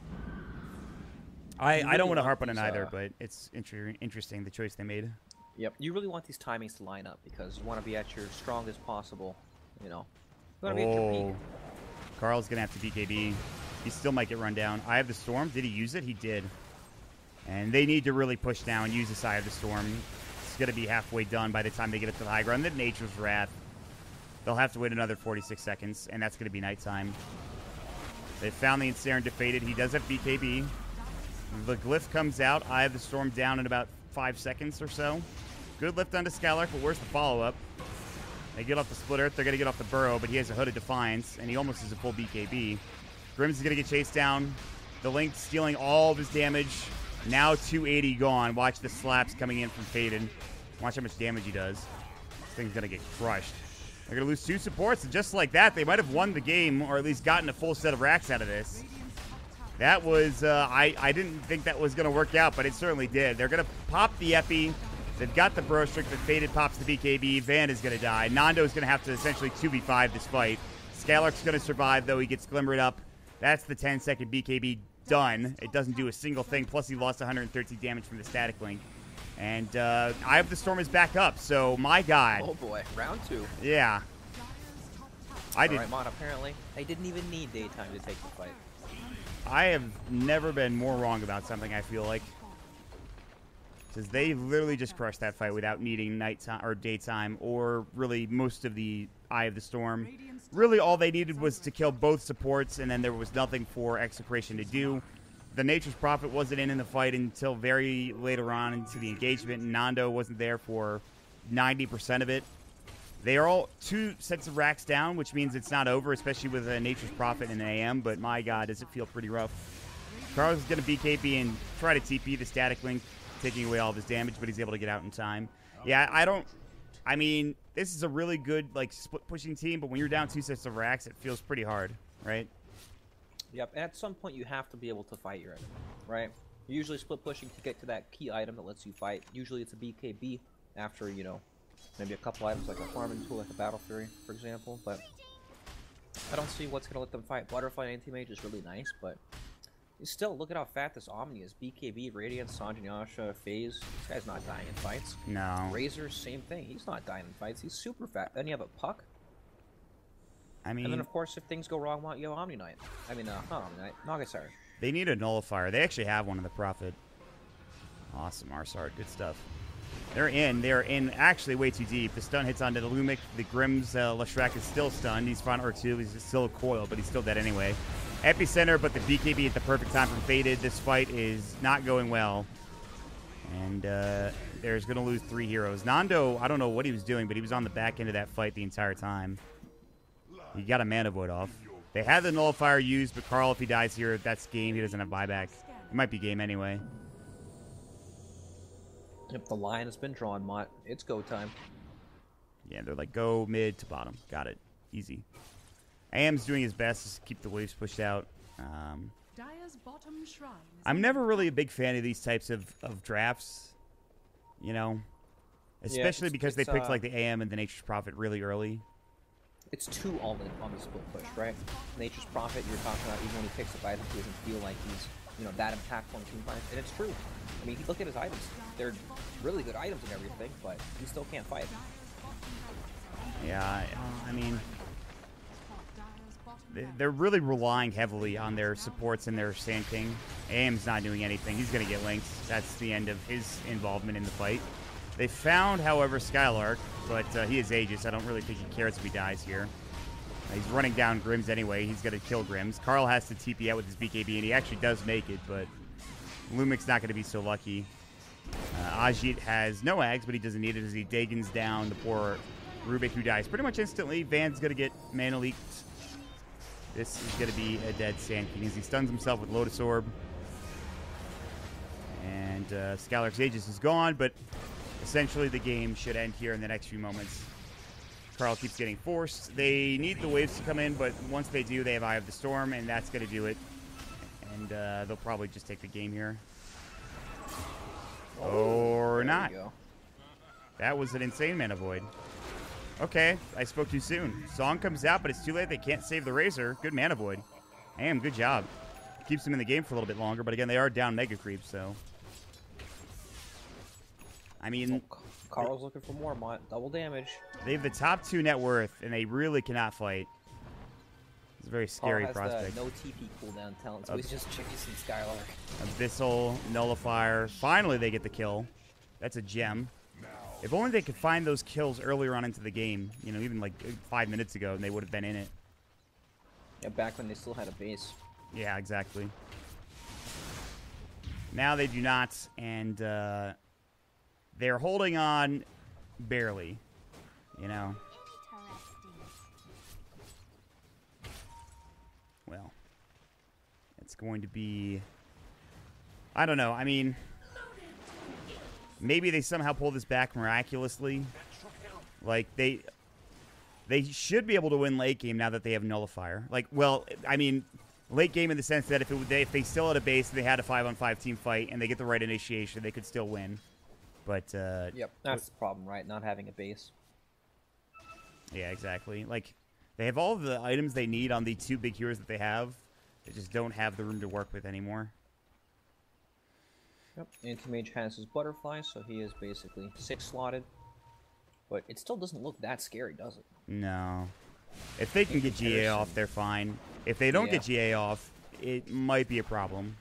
I really don't want to harp on it these, either, but it's interesting the choice they made. Yep, you really want these timings to line up because you want to be at your strongest possible, you know. You want to be at your peak. Carl's gonna have to BKB. He still might get run down. Eye of the Storm. Did he use it? He did. And they need to really push down, use this Eye of the Storm. It's going to be halfway done by the time they get up to the high ground. Then Nature's Wrath. They'll have to wait another 46 seconds, and that's going to be nighttime. They found the Ensnared defeated. He does have BKB. The Glyph comes out. Eye of the Storm down in about 5 seconds or so. Good lift onto Skylark, but where's the follow-up? They get off the Split Earth. They're going to get off the Burrow, but he has a Hooded Defiance, and he almost has a full BKB. Grims is going to get chased down. The Link stealing all of his damage. Now 280 gone. Watch the slaps coming in from Faden. Watch how much damage he does. This thing's going to get crushed. They're going to lose 2 supports, and just like that, they might have won the game, or at least gotten a full set of racks out of this. That was, I didn't think that was going to work out, but it certainly did. They're going to pop the Epi. They've got the bro strict, but Faded pops the BKB. Van is going to die. Nando's going to have to essentially 2v5 this fight. Skylark's going to survive, though. He gets glimmered up. That's the 10-second BKB done. It doesn't do a single thing. Plus, he lost 113 damage from the static link. And Eye of the Storm is back up. So, my God. Oh, boy. Round 2. Yeah. All right, Mon, apparently, they didn't even need daytime to take the fight. I have never been more wrong about something, I feel like. Because they literally just crushed that fight without needing nighttime or daytime or really most of the Eye of the Storm. Really all they needed was to kill both supports, and then there was nothing for Execration to do. The Nature's Prophet wasn't in the fight until very later on into the engagement, and Nando wasn't there for 90% of it. They are all 2 sets of racks down, which means it's not over, especially with a Nature's Prophet and an AM, but my God, does it feel pretty rough. Carlos is going to BKB and try to TP the static link, taking away all of his damage, but he's able to get out in time. Yeah, I mean, this is a really good, like, split-pushing team, but when you're down 2 sets of racks, it feels pretty hard, right? Yep, and at some point you have to be able to fight your enemy, right? You're usually split-pushing to get to that key item that lets you fight. Usually it's a BKB after, you know, maybe a couple items like a farming tool, like a Battle Fury, for example, but I don't see what's going to let them fight. Butterfly Anti-Mage is really nice, but still, look at how fat this Omni is. BKB, Radiant, Sanjin Yasha, FaZe. This guy's not dying in fights. No. Razor, same thing. He's not dying in fights. He's super fat. Then you have a Puck. I mean, and then, of course, if things go wrong, you have Omni Knight. I mean, not Omni Knight. Nagasar. they need a nullifier. They actually have one in the Prophet. Awesome, Arsart. Good stuff. They're in actually way too deep. The stun hits onto the Lumic. The Grimm's Leshrac is still stunned. He's front or 2. He's still a coil, but he's still dead anyway. Epicenter, but the BKB at the perfect time from Faded. This fight is not going well. And there's going to lose 3 heroes. Nando, I don't know what he was doing, but he was on the back end of that fight the entire time. He got a mana void off. They had the nullifier used, but Carl, if he dies here, that's game. He doesn't have buyback. It might be game anyway. Yep, the line has been drawn, Mott. It's go time. Yeah, they're like, go mid to bottom. Got it. Easy. AM's doing his best to keep the waves pushed out. Dire's bottom shrine is I'm never really a big fan of these types of drafts, you know, especially because they picked like the AM and the Nature's Prophet really early. It's too all-in on the split push, right? Nature's Prophet, you're talking about, even when he picks up items, he doesn't feel like he's, you know, that impactful on team fights. And it's true. I mean, look at his items. They're really good items and everything, but he still can't fight. Yeah, I mean, they're really relying heavily on their supports and their Sand King. AM's not doing anything. He's going to get linked. That's the end of his involvement in the fight. They found, however, Skylark, but he is Aegis. I don't really think he cares if he dies here. He's running down Grims anyway. He's going to kill Grims. Carl has to TP out with his BKB, and he actually does make it, but Lumic's not going to be so lucky. Ajit has no Ags, but he doesn't need it as he Dagon's down the poor Rubik, who dies pretty much instantly. Van's going to get mana leaked. This is going to be a dead Sand King as he stuns himself with Lotus Orb. And Skylark's Aegis is gone, but essentially the game should end here in the next few moments. Carl keeps getting forced. They need the waves to come in, but once they do, they have Eye of the Storm, and that's going to do it. And they'll probably just take the game here. Or not. That was an insane mana void. Okay, I spoke too soon. Song comes out, but it's too late. They can't save the Razor. Good mana void. Damn, good job. Keeps them in the game for a little bit longer, but again, they are down Mega Creep, so. I mean, Carl's looking for more, Mott. Double damage. They have the top 2 net worth, and they really cannot fight. It's a very scary Carl has prospect. the no TP cooldown talent, so he's just chasing Skylark. Abyssal, Nullifier. Finally, they get the kill. That's a gem. If only they could find those kills earlier on into the game, you know, even like 5 minutes ago, and they would have been in it. Yeah, back when they still had a base. Yeah, exactly. Now they do not, and they're holding on barely, you know. Well, it's going to be, I don't know. I mean, maybe they somehow pull this back miraculously. Like, they should be able to win late game now that they have Nullifier. Like, well, I mean, late game in the sense that if they still had a base and they had a 5-on-5 team fight and they get the right initiation, they could still win. But Yep, that's the problem, right? Not having a base. yeah, exactly. Like, they have all of the items they need on the 2 big heroes that they have. They just don't have the room to work with anymore. Yep, Anti-Mage has his butterfly, so he is basically 6 slotted. But it still doesn't look that scary, does it? No. If they can get GA off, they're fine. If they don't get GA off, it might be a problem.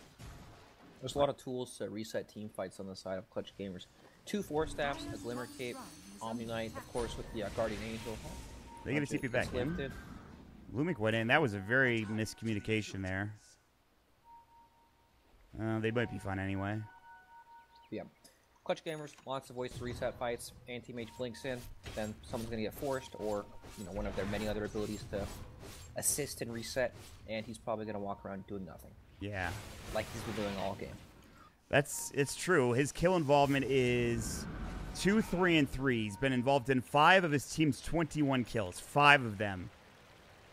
There's a lot of tools to reset team fights on the side of Clutch Gamers. 2 Force Staffs, a Glimmer Cape, Omni Knight, of course, with the Guardian Angel. They're going to TP back in. Lumik went in. That was a very miscommunication there. They might be fine anyway. Yeah. Clutch Gamers, lots of ways to reset fights. Anti-Mage blinks in, then someone's going to get forced, or one of their many other abilities to assist and reset, and he's probably going to walk around doing nothing. Yeah. Like he's been doing all game. It's true. His kill involvement is 2, 3, and 3. He's been involved in 5 of his team's 21 kills. 5 of them.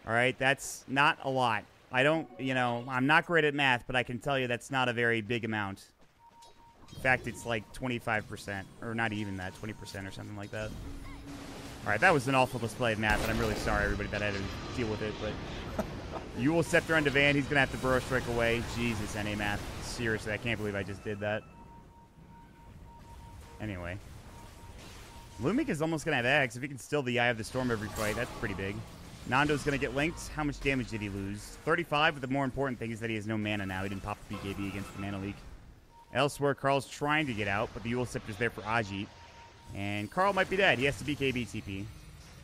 All right, that's not a lot. I'm not great at math, but I can tell you that's not a very big amount. In fact, it's like 25%, or not even that, 20% or something like that. All right, that was an awful display of math, and I'm really sorry, everybody, that I had to deal with it, but you will Scepter on Devan. He's going to have to Burrow Strike away. Jesus, NA math. Seriously, I can't believe I just did that. Anyway. Lumik is almost going to have X. If he can steal the Eye of the Storm every fight, that's pretty big. Nando's going to get linked. How much damage did he lose? 35, but the more important thing is that he has no mana now. He didn't pop the BKB against the mana leak. Elsewhere, Carl's trying to get out, but the Yule Scepter's there for Ajit. And Carl might be dead. He has to BKB TP.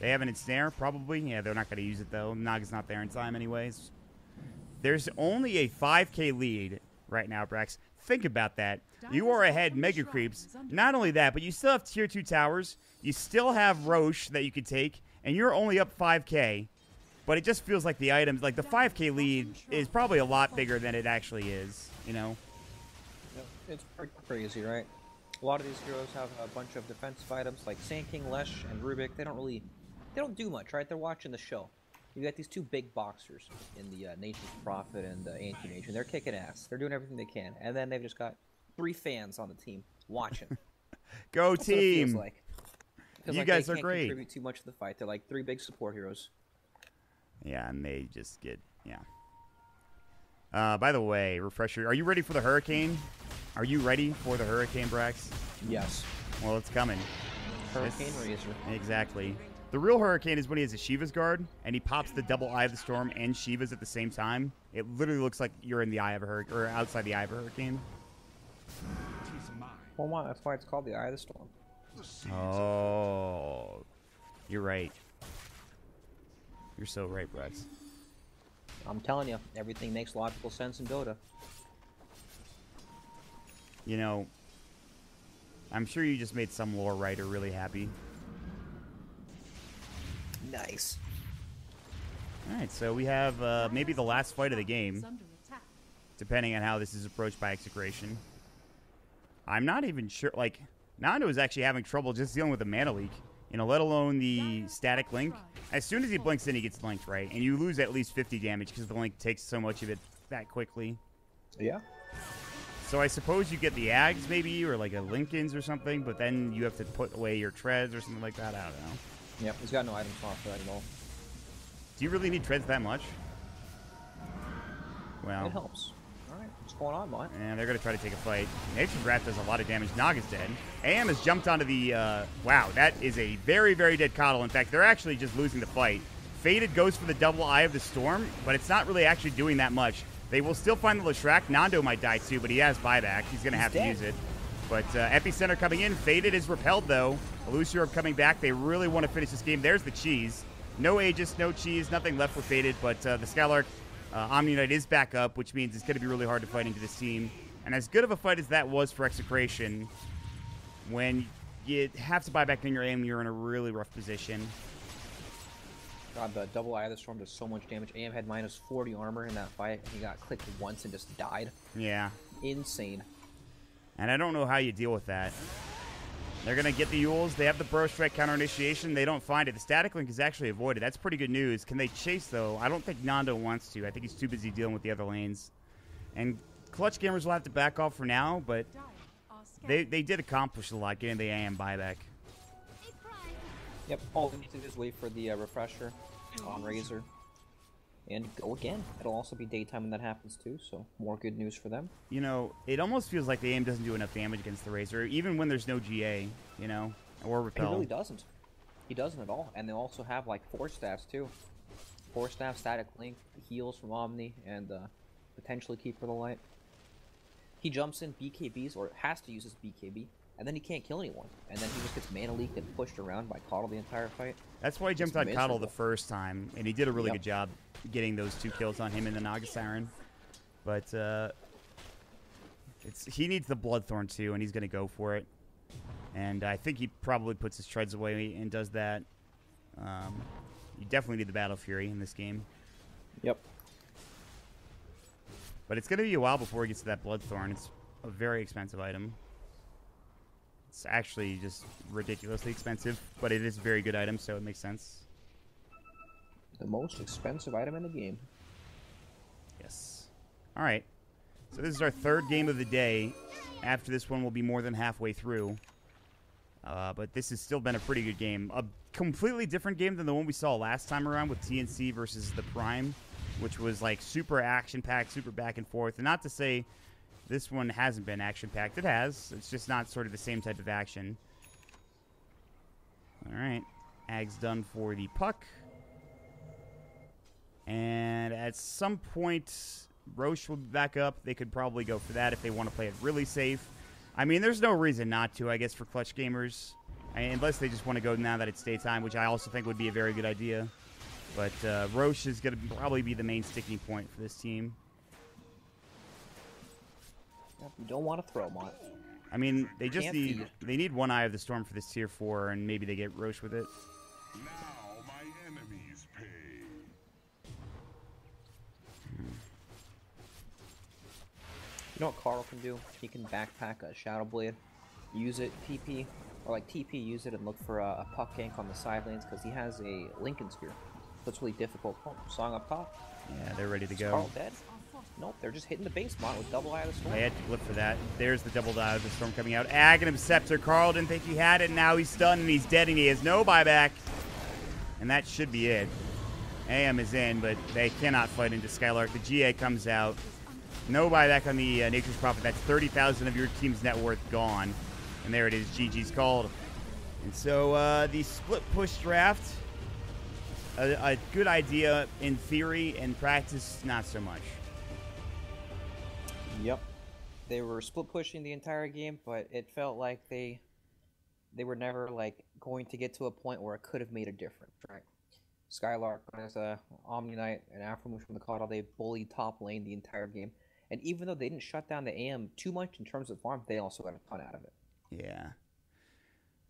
They have an ensnare, probably. Yeah, they're not going to use it, though. Naga's not there in time anyways. There's only a 5k lead right now, Brax. Think about that. You are ahead Mega Creeps. Not only that, but you still have Tier 2 towers. You still have Roche that you could take. And you're only up 5k. But it just feels like the items, like the 5k lead is probably a lot bigger than it actually is, It's pretty crazy, right? A lot of these heroes have a bunch of defensive items like Sand King, Lesh, and Rubik. They don't do much, right? They're watching the show. You got these 2 big boxers in the Nature's Prophet and Anti-Mage, and they're kicking ass. They're doing everything they can. And then they've just got 3 fans on the team watching. Go That's team! what it feels like. You guys they are can't great. Contribute too much to the fight. They're like 3 big support heroes. Yeah, and they just get, by the way, refresher, are you ready for the Hurricane? Are you ready for the Hurricane, Brax? Yes. Well, it's coming. Hurricane Razor. Exactly. The real Hurricane is when he has a Shiva's Guard, and he pops the double Eye of the Storm and Shiva's at the same time. It literally looks like you're in the Eye of a Hurricane, or outside the Eye of a Hurricane. Well, that's why it's called the Eye of the Storm. Oh. You're right. You're so right, Brax. I'm telling you, everything makes logical sense in Dota. I'm sure you just made some lore writer really happy. Nice. Alright, so we have maybe the last fight of the game, depending on how this is approached by Execration. I'm not even sure, Nando is actually having trouble just dealing with the mana leak, let alone the static link. As soon as he blinks in, he gets linked, right? And you lose at least 50 damage because the link takes so much of it that quickly. Yeah. So I suppose you get the Ags maybe, or like a Lincolns or something, but then you have to put away your Treads or something like that. I don't know. Yep, he's got no item slot for that at all. Do you really need Treads that much? Well, it helps. Alright, what's going on, Mike? And they're going to try to take a fight. Nature's Wrath does a lot of damage. Naga's dead. AM has jumped onto the... wow, that is a very, very dead Coddle. In fact, they're actually just losing the fight. Faded goes for the double Eye of the Storm, but it's not really actually doing that much. They will still find the Leshrac. Nando might die too, but he has buyback. He's going to have to use it. But Epicenter coming in. Faded is repelled, though. Elusiorb coming back. They really want to finish this game. There's the cheese. No Aegis, no cheese, nothing left for Faded, but the Skylark Omni Knight is back up, which means it's going to be really hard to fight into this team. And as good of a fight as that was for Execration, when you have to buy back in your aim, you're in a really rough position. God, the double Eye of the Storm does so much damage. AM had minus 40 armor in that fight, and he got clicked once and just died. Yeah. Insane. And I don't know how you deal with that. They're going to get the Yules. They have the Burrow Strike counter initiation. They don't find it. The static link is actually avoided. That's pretty good news. Can they chase, though? I don't think Nando wants to. I think he's too busy dealing with the other lanes. And Clutch Gamers will have to back off for now, but they did accomplish a lot getting the AM buyback. Yep, all we need to do is wait for the refresher on Razor. And go again. It'll also be daytime when that happens too, so more good news for them. You know, it almost feels like the AM doesn't do enough damage against the Razor, even when there's no GA, you know, or repel. He really doesn't. He doesn't at all. And they also have like 4 staffs too. 4 staff, static link, heals from Omni, and potentially Keeper of the Light. He jumps in BKBs, or has to use his BKB, and then he can't kill anyone. And then he just gets mana leaked and pushed around by Coddle the entire fight. That's why he jumped on Coddle the first time, and he did a really good job getting those 2 kills on him and the Naga Siren. But he needs the Bloodthorn too, and he's going to go for it. And I think he probably puts his treads away and does that. You definitely need the Battle Fury in this game. Yep. But it's going to be a while before he gets to that Bloodthorn. It's a very expensive item. It's actually just ridiculously expensive, but it is a very good item, so it makes sense. The most expensive item in the game. Yes. All right. So this is our 3rd game of the day. After this one, we'll be more than halfway through. But this has still been a pretty good game. A completely different game than the one we saw last time around with TNC versus the Prime, which was like super action-packed, super back and forth. And not to say this one hasn't been action-packed. It has. It's just not sort of the same type of action. All right. Ag's done for the puck. And at some point, Roche will be back up. They could probably go for that if they want to play it really safe. I mean, there's no reason not to, I guess, for Clutch Gamers. Unless they just want to go now that it's daytime, which I also think would be a very good idea. But Roche is going to probably be the main sticking point for this team. Yep, you don't want to throw them on it. I mean, they just need one Eye of the Storm for this tier 4, and maybe they get Roche with it. Now my enemies pay. You know what Carl can do? He can backpack a Shadow Blade, use it, TP, or like TP, use it and look for a puck gank on the side lanes because he has a Lincoln Spear. So it's really difficult. Oh, Song up top. Yeah, they're ready to Is go. Carl dead? Nope, they're just hitting the base mod with double Eye of the Storm. I had to flip for that. There's the double Eye of the Storm coming out. Aghanim Scepter. Carl didn't think he had it, and now he's stunned and he's dead and he has no buyback. And that should be it. AM is in, but they cannot fight into Skylark. The GA comes out. No buyback on the Nature's Prophet. That's 30,000 of your team's net worth gone. And there it is. GG's called. And so the split push draft, a good idea in theory. In practice, not so much. Yep. They were split pushing the entire game, but it felt like they were never like going to get to a point where it could have made a difference, right? Skylark as a Omni Knight and Afromoon from the Coddle, they bullied top lane the entire game. And even though they didn't shut down the AM too much in terms of farm, they also got a ton out of it. Yeah.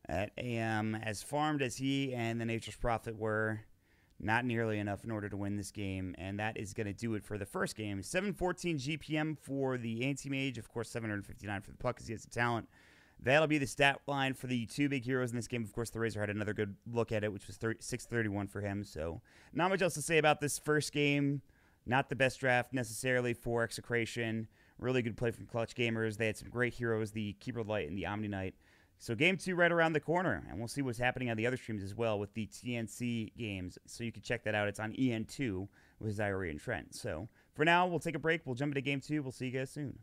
At AM, as farmed as he and the Nature's Prophet were, not nearly enough in order to win this game, and that is going to do it for the first game. 714 GPM for the Anti-Mage, of course 759 for the Puck because he has the talent. That'll be the stat line for the 2 big heroes in this game. Of course, the Razor had another good look at it, which was 631 for him, so not much else to say about this first game. Not the best draft necessarily for Execration. Really good play from Clutch Gamers. They had some great heroes, the Keeper of the Light and the Omni Knight. So game 2 right around the corner, and we'll see what's happening on the other streams as well with the TNC games. So you can check that out. It's on EN2 with Zyrie and Trent. So for now, we'll take a break. We'll jump into game 2. We'll see you guys soon.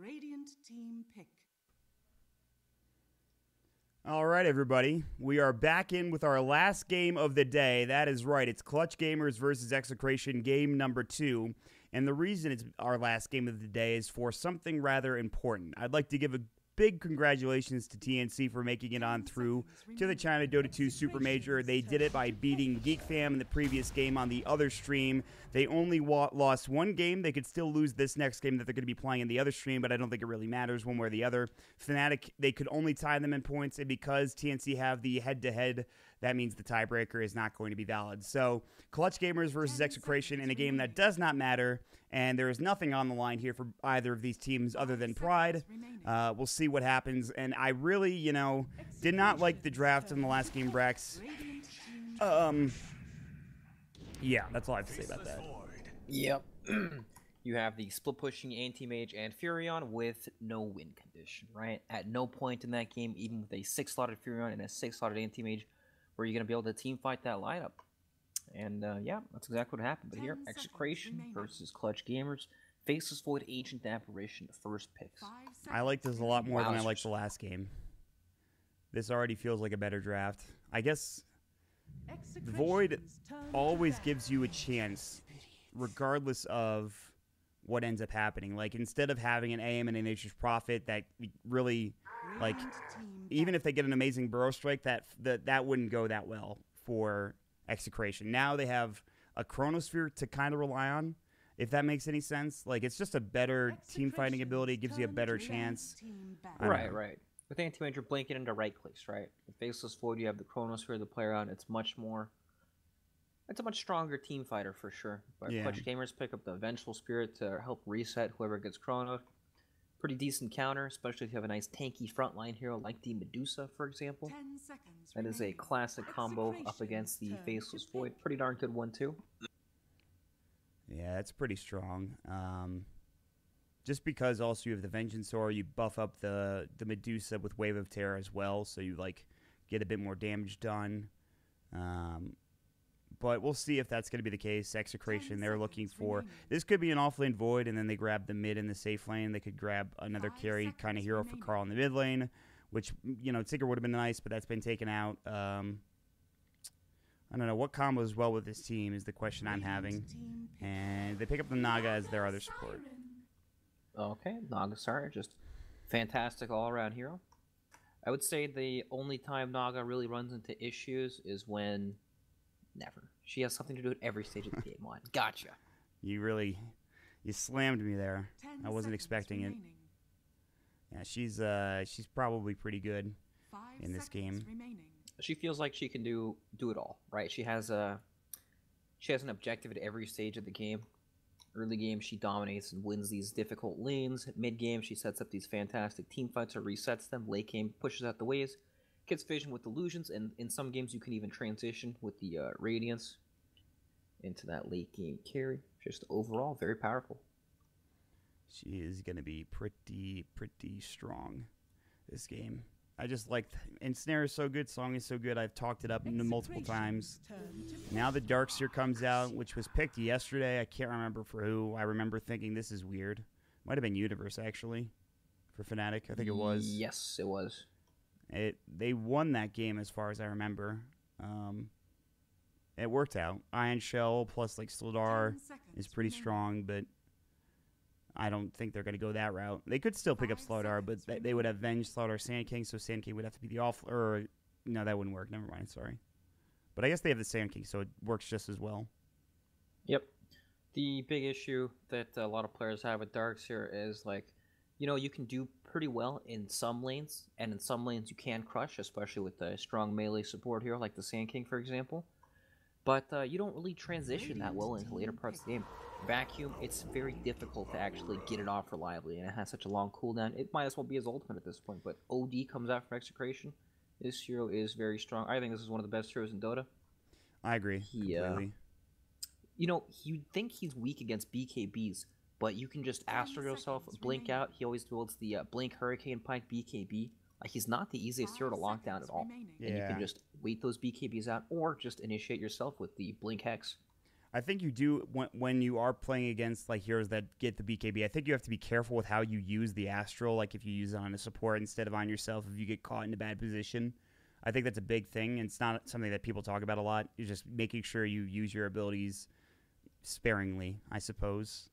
Radiant team pick. All right, everybody. We are back in with our last game of the day. That is right. It's Clutch Gamers versus Execration, game number 2. And the reason it's our last game of the day is for something rather important. I'd like to give a big congratulations to TNC for making it on through to the China Dota2 Supermajor. They did it by beating GeekFam in the previous game on the other stream. They only lost one game. They could still lose this next game that they're going to be playing in the other stream, but I don't think it really matters one way or the other. Fnatic, they could only tie them in points, and because TNC have the head-to-head, that means the tiebreaker is not going to be valid. So, Clutch Gamers versus Execration in a game that does not matter, and there is nothing on the line here for either of these teams other than pride. We'll see what happens, and I really, did not like the draft in the last game, Brax. Yeah, that's all I have to say about that. Yep. You have the split-pushing Anti-Mage and Furion with no win condition, right? At no point in that game, even with a 6-slotted Furion and a 6-slotted Anti-Mage, were you going to be able to team fight that lineup. And, yeah, that's exactly what happened. But here, Execration versus Clutch Gamers. Faceless Void, Ancient Apparition, first picks. I like this a lot more than I liked the last game. This already feels like a better draft. I guess the Void always gives you a chance, regardless of what ends up happening. Like, instead of having an AM and a Nature's Prophet that really, like, even if they get an amazing Burrow Strike, that wouldn't go that well for Execration. Now they have a Chronosphere to kind of rely on, if that makes any sense. Like, it's just a better team fighting ability. It gives you a better chance. Right. With Anti-Mage, you're blanking into right clicks, right? With Faceless Void, you have the Chronosphere to play around. It's a much stronger team fighter for sure. But Yeah. Clutch Gamers pick up the Vengeful Spirit to help reset whoever gets Chrono. Pretty decent counter, especially if you have a nice tanky frontline hero like the Medusa, for example. That is a classic combo up against the Faceless Void. Pretty darn good one, too. Yeah, it's pretty strong. Just because also you have the Vengeance Aura, you buff up the Medusa with Wave of Terror as well, so you like get a bit more damage done. But we'll see if that's going to be the case. Execration, they're looking for... This could be an off-lane Void, and then they grab the mid and the safe lane. They could grab another carry kind of hero for Carl in the mid lane, which, Tigger would have been nice, but that's been taken out. I don't know. What combos well with this team is the question I'm having. And they pick up the Naga as their other support. Okay, Naga, sorry, just fantastic all-around hero. I would say the only time Naga really runs into issues is when... Never. She has something to do at every stage of the game. One. Gotcha. You slammed me there. I wasn't expecting it. Yeah, she's probably pretty good in this game. She feels like she can do it all, right? She has an objective at every stage of the game. Early game, she dominates and wins these difficult lanes. Mid game, she sets up these fantastic team fights or resets them. Late game, pushes out the waves. Gets vision with illusions, and in some games you can even transition with the Radiance into that late game carry. Just overall, very powerful. She is going to be pretty strong this game. I just like, and Snare is so good, song is so good. I've talked it up multiple times. Now the Darkseer comes out, which was picked yesterday. I can't remember for who. I remember thinking this is weird. Might have been Universe, actually, for Fnatic. I think it was. Yes, it was. They won that game as far as I remember. It worked out. Iron Shell plus like Sladar is pretty strong, but I don't think they're going to go that route. They could still pick up Slardar, but they would have Venge, Slardar, Sand King, so Sand King would have to be the off... Or, no, that wouldn't work. Never mind, sorry. But I guess they have the Sand King, so it works just as well. Yep. The big issue that a lot of players have with Darkseer is, like, you know, you can do pretty well in some lanes, and in some lanes you can crush, especially with a strong melee support hero like the Sand King, for example. But you don't really transition that well into later parts of the game. Vacuum, it's very difficult to actually get it off reliably, and it has such a long cooldown. It might as well be his ultimate at this point, but OD comes out from Execration. This hero is very strong. I think this is one of the best heroes in Dota. I agree completely. You know, you'd think he's weak against BKBs, but you can just astral yourself, blink out. He always builds the Blink Hurricane Pike BKB. Like, he's not the easiest hero to lock down at all. Yeah. And you can just wait those BKBs out, or just initiate yourself with the Blink Hex. I think you do, when you are playing against like heroes that get the BKB, I think you have to be careful with how you use the Astral, like if you use it on a support instead of on yourself, if you get caught in a bad position. I think that's a big thing, and it's not something that people talk about a lot. You're just making sure you use your abilities sparingly, I suppose.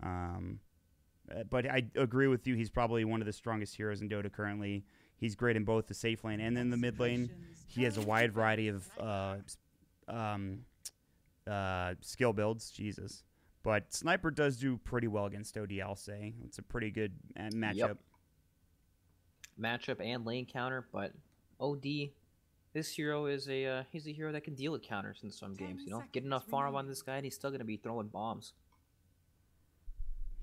But I agree with you, he's probably one of the strongest heroes in Dota currently. He's great in both the safe lane and in the mid lane. He has a wide variety of skill builds, Jesus. But Sniper does do pretty well against OD, I'll say. It's a pretty good matchup. Yep. Matchup and lane counter, but OD, this hero is he's a hero that can deal with counters in some games, you know? Get enough farm on this guy and he's still going to be throwing bombs.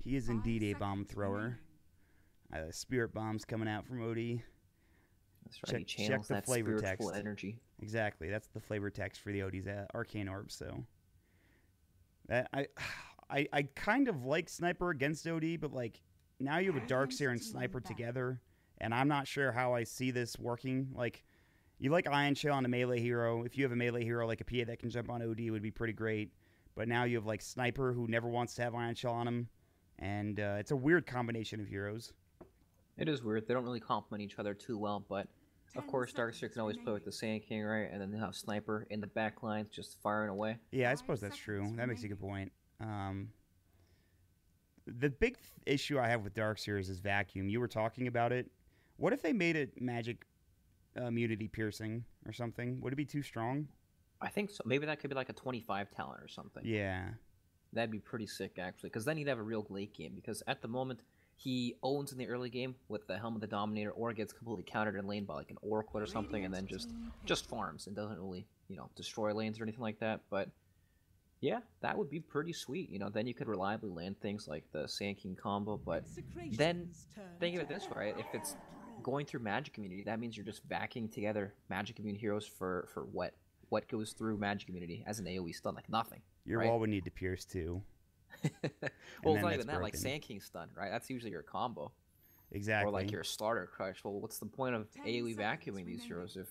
He is indeed a bomb thrower. Spirit bombs coming out from OD. That's right, he channels that spiritual energy. Exactly, that's the flavor text for the OD's Arcane Orb, so... I kind of like Sniper against OD, but like now you have a Darkseer and Sniper together, and I'm not sure how I see this working. Like, you like Iron Shell on a melee hero. If you have a melee hero like a PA that can jump on OD, it would be pretty great. But now you have like Sniper who never wants to have Iron Shell on him, and it's a weird combination of heroes. It is weird. They don't really complement each other too well, but of course Darkseer can always play with the Sand King, right? And then they have Sniper in the back lines just firing away. Yeah, I suppose that's true. That makes a good point. The big issue I have with Darkseer is Vacuum. You were talking about it. What if they made it magic immunity piercing or something? Would it be too strong? I think so. Maybe that could be like a 25 talent or something. Yeah. That'd be pretty sick, actually, because then he'd have a real late game, because at the moment, he owns in the early game with the Helm of the Dominator, or gets completely countered in lane by like an Oracle or something, and then just farms and doesn't really, you know, destroy lanes or anything like that. But yeah, that would be pretty sweet. You know, then you could reliably land things like the Sand King combo. But then think of it this way, right? If it's going through Magic Immunity, that means you're just backing together Magic Immune heroes for what? What goes through Magic Immunity as an AoE stun? Like nothing. Your right? wall would need to pierce too. Well, it's not even that. Like Sand King stun, right? That's usually your combo. Exactly. Or like your starter crush. Well, what's the point of AoE vacuuming these heroes if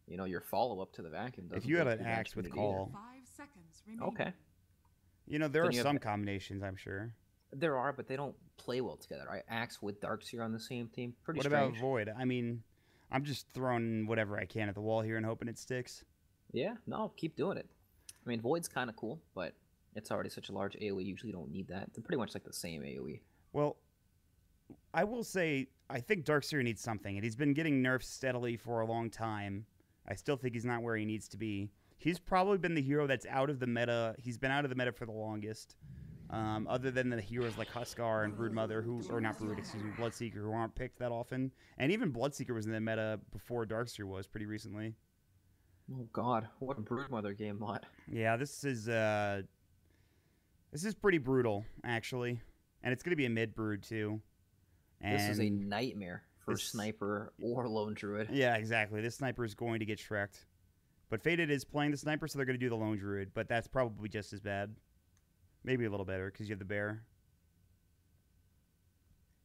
you know, your follow up to the vacuum doesn't? If you had an axe with call. Okay. You know, there are some combinations, I'm sure. There are, but they don't play well together, right? Axe with Darkseer on the same team. Pretty What strange. about Void? I mean, I'm just throwing whatever I can at the wall here and hoping it sticks. Yeah, no, keep doing it. I mean, Void's kind of cool, but it's already such a large AoE. Usually don't need that. They're pretty much like the same AoE. Well, I will say, I think Darkseer needs something, and he's been getting nerfed steadily for a long time. I still think he's not where he needs to be. He's probably been the hero that's out of the meta. He's been out of the meta for the longest. Other than the heroes like Huskar and Broodmother, Bloodseeker, who aren't picked that often. And even Bloodseeker was in the meta before Darkseer was pretty recently. Oh god, what a Broodmother game mod. Yeah, this is pretty brutal, actually. And it's going to be a mid-brood, too. And this is a nightmare for Sniper or Lone Druid. Yeah, exactly. This Sniper is going to get Shrek'd. But Faded is playing the Sniper, so they're going to do the Lone Druid. But that's probably just as bad. Maybe a little better, because you have the Bear.